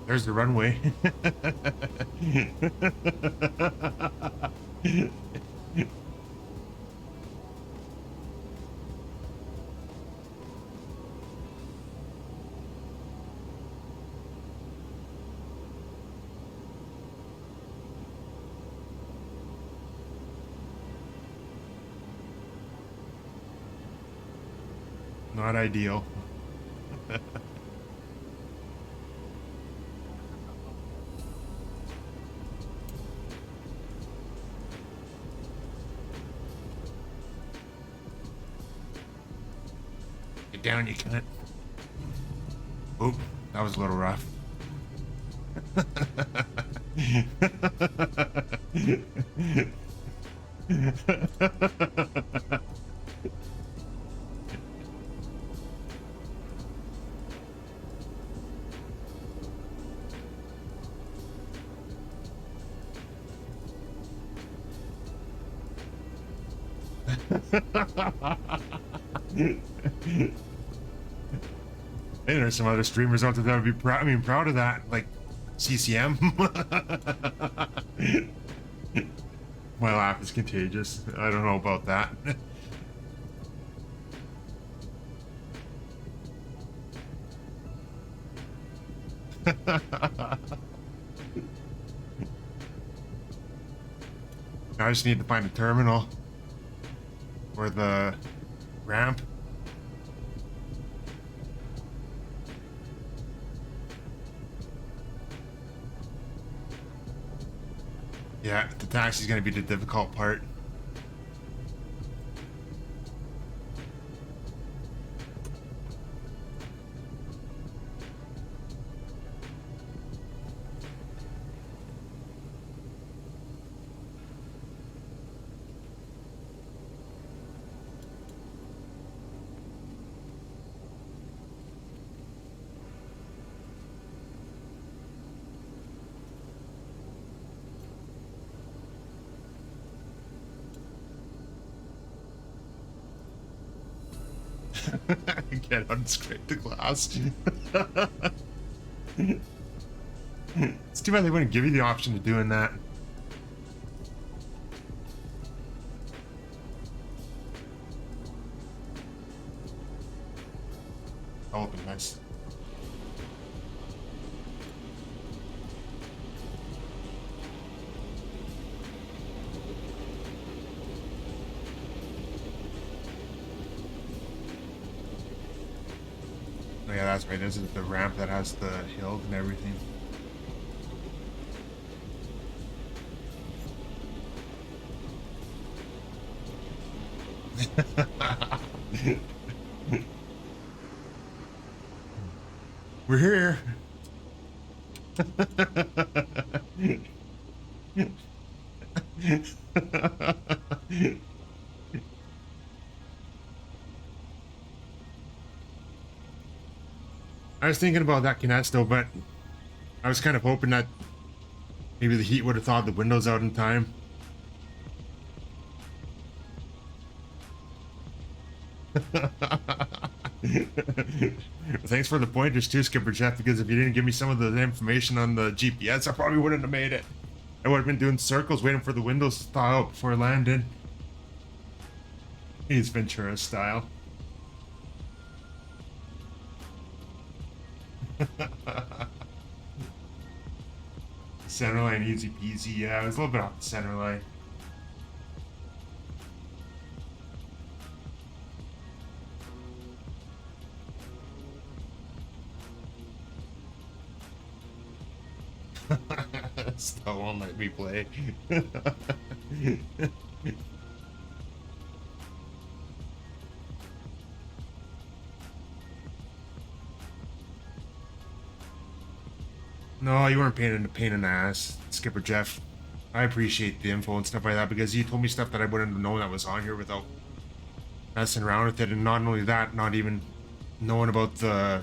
There's the runway. Not ideal. Get down, you cunt. Oop, that was a little rough. Hey, there's some other streamers out there that would be proud of that, like CCM. My laugh is contagious. I don't know about that. I just need to find a terminal or the ramp. Yeah, the taxi's gonna be the difficult part. Get on, scrape the glass. It's too bad they wouldn't give you the option of doing that. That would be nice. Oh yeah, that's right. This is the ramp that has the hill and everything. We're here. I was thinking about that Kinesto, but I was kind of hoping that maybe the heat would have thawed the windows out in time. Thanks for the pointers too, Skipper Jeff, because if you didn't give me some of the information on the GPS, I probably wouldn't have made it. I would have been doing circles waiting for the windows to thaw out before landing. He's Ventura style. Center line, easy peasy. Yeah, it was a little bit off the center line. Still won't let me play. No, you weren't paying a pain in the ass, Skipper Jeff. I appreciate the info and stuff like that because you told me stuff that I wouldn't have known that was on here without messing around with it, and not only that, not even knowing about the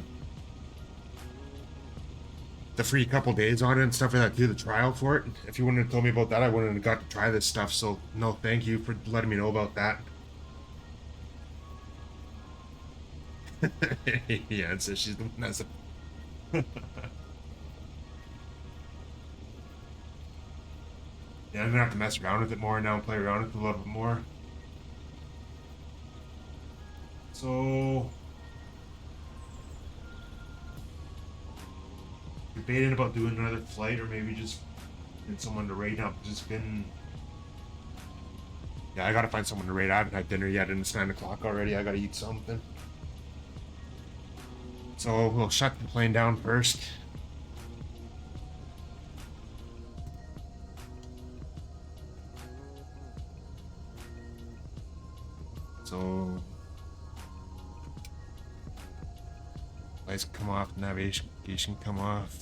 free couple days on it and stuff like that too, the trial for it. If you wouldn't have told me about that, I wouldn't have got to try this stuff, so no thank you for letting me know about that. Yeah, it says she's the one that's a yeah, I'm gonna have to mess around with it more now and play around with it a little bit more. So debating about doing another flight or maybe just get someone to raid up. Just been yeah, I gotta find someone to raid. I haven't had dinner yet and it's 9 o'clock already. I gotta eat something. So we'll shut the plane down first. So lights come off, navigation come off,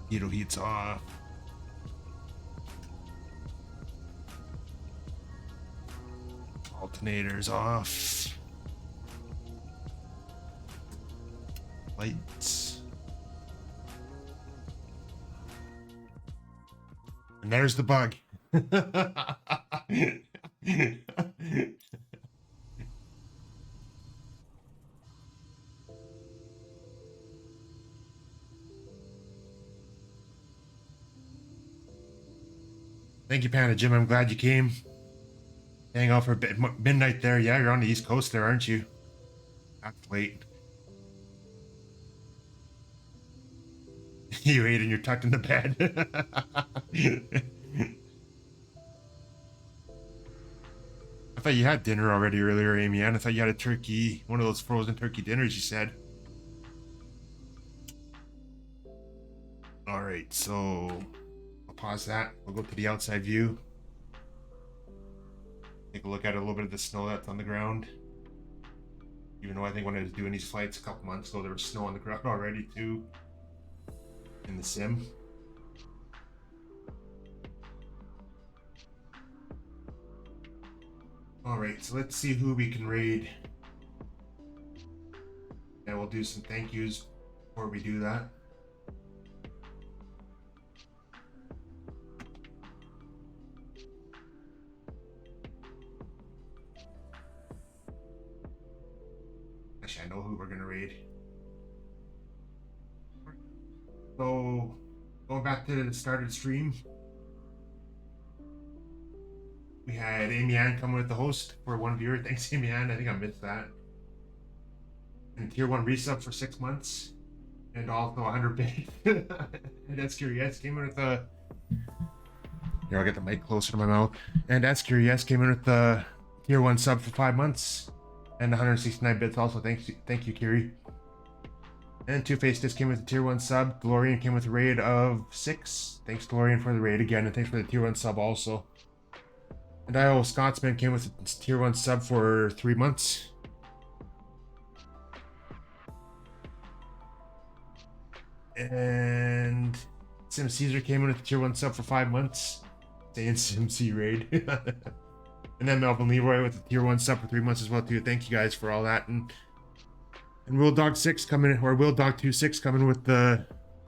heat's off. Alternators off. Lights. And there's the bug. Thank you, Panda Jim. I'm glad you came. Hang out for a bit. Midnight there. Yeah, you're on the East Coast there, aren't you? That's late. You ate and you're tucked into bed. I thought you had dinner already earlier, Amy Ann. I thought you had a turkey, one of those frozen turkey dinners you said. All right, so I'll pause that. We'll go to the outside view. Take a look at a little bit of the snow that's on the ground. Even though I think when I was doing these flights a couple months ago, there was snow on the ground already too. In the sim. All right, so let's see who we can raid. And we'll do some thank yous before we do that. Actually, I know who we're gonna raid. So, going back to the start of the stream, we had Amy Ann coming with the host for one viewer. Thanks, Amy Ann. I think I missed that. And tier 1 resub for 6 months. And also 100 bit. And that's Curious came in with the. Here, I'll get the mic closer to my mouth. And that's Curious came in with the tier 1 sub for 5 months. And 169 bits also. Thank you, Kiri. And Two-Face just came with a tier 1 sub. DeLorean came with a raid of 6. Thanks, DeLorean, for the raid again. And thanks for the tier 1 sub also. And Iowa Scotsman came with a tier 1 sub for 3 months. And Sim Caesar came in with a tier 1 sub for 5 months. Saying Sim C raid. And then Melvin Leroy with a tier 1 sub for 3 months as well too. Thank you guys for all that. And Will Dog 6 coming, or Will Dog 26 coming with the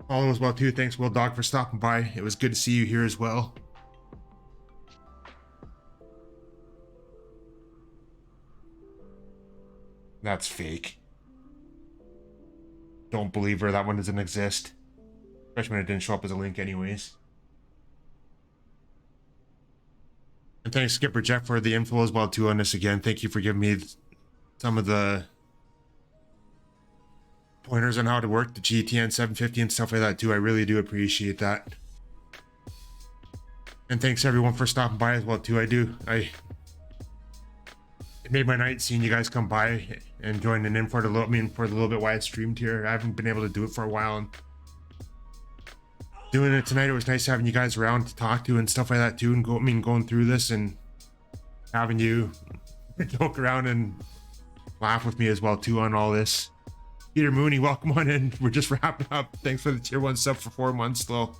follow as well too. Thanks, Will Dog, for stopping by. It was good to see you here as well. That's fake. Don't believe her. That one doesn't exist. Especially when it didn't show up as a link anyways. And thanks, Skipper Jeff, for the info as well too on this again. Thank you for giving me some of the pointers on how to work the GTN 750 and stuff like that too. I really do appreciate that. And thanks everyone for stopping by as well too. It made my night seeing you guys come by and joining in for the little bit while I streamed here. I haven't been able to do it for a while, and doing it tonight, it was nice having you guys around to talk to and stuff like that too, and going through this and having you joke around and laugh with me as well too on all this. Peter Mooney, welcome on in. We're just wrapping up. Thanks for the tier 1 sub for 4 months though.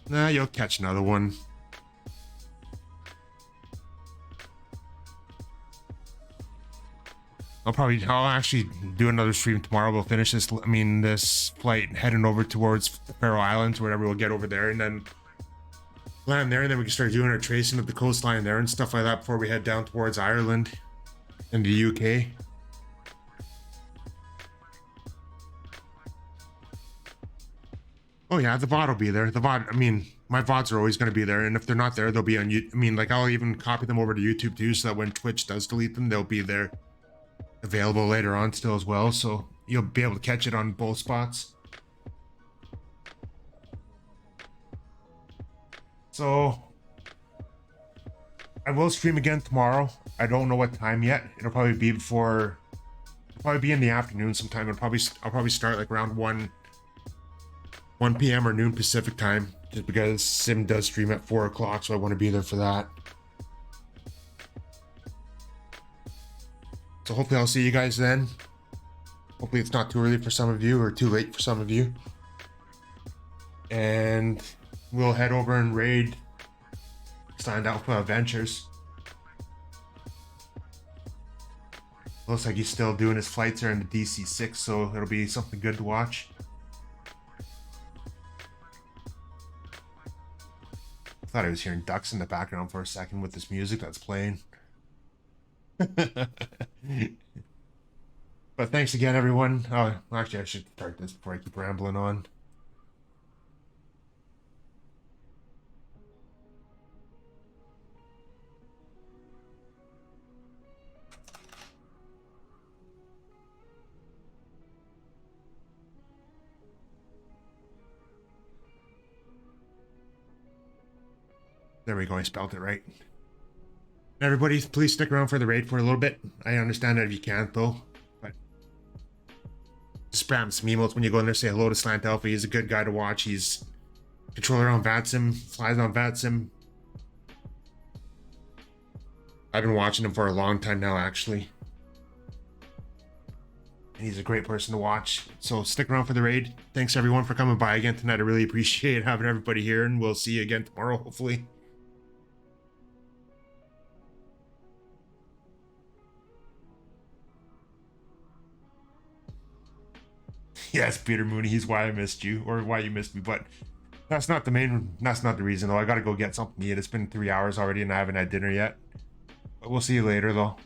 Nah, you'll catch another one. I'll actually do another stream tomorrow. We'll finish this flight heading over towards the Faroe Islands, whatever. We'll get over there and then land there, and then we can start doing our tracing of the coastline there and stuff like that before we head down towards Ireland and the UK. Oh yeah, the VOD will be there. The VOD, my VODs are always going to be there, and if they're not there, they'll be on YouTube. I'll even copy them over to YouTube too, so that when Twitch does delete them, they'll be there, available later on still as well, so you'll be able to catch it on both spots. So I will stream again tomorrow. I don't know what time yet. It'll probably be in the afternoon sometime. I'll probably start like around 1 p.m. or noon Pacific time, just because Sim does stream at 4 o'clock, so I want to be there for that. So hopefully I'll see you guys then. Hopefully it's not too early for some of you or too late for some of you. And we'll head over and raid Stand Alpha Adventures. Looks like he's still doing his flights there in the DC-6, so it'll be something good to watch. I thought I was hearing ducks in the background for a second with this music that's playing. But thanks again, everyone. Oh, actually, I should start this before I keep rambling on. There we go, I spelled it right. Everybody, please stick around for the raid for a little bit. I understand that if you can't, though. But spam some emotes when you go in there. Say hello to Slant Alpha. He's a good guy to watch. He's controller on VATSIM, flies on VATSIM. I've been watching him for a long time now, actually. And he's a great person to watch. So stick around for the raid. Thanks, everyone, for coming by again tonight. I really appreciate having everybody here, and we'll see you again tomorrow, hopefully. Yes, Peter Mooney, he's why I missed you, or why you missed me, but That's not the reason though. I gotta go get something to eat. It's been 3 hours already and I haven't had dinner yet. But we'll see you later though.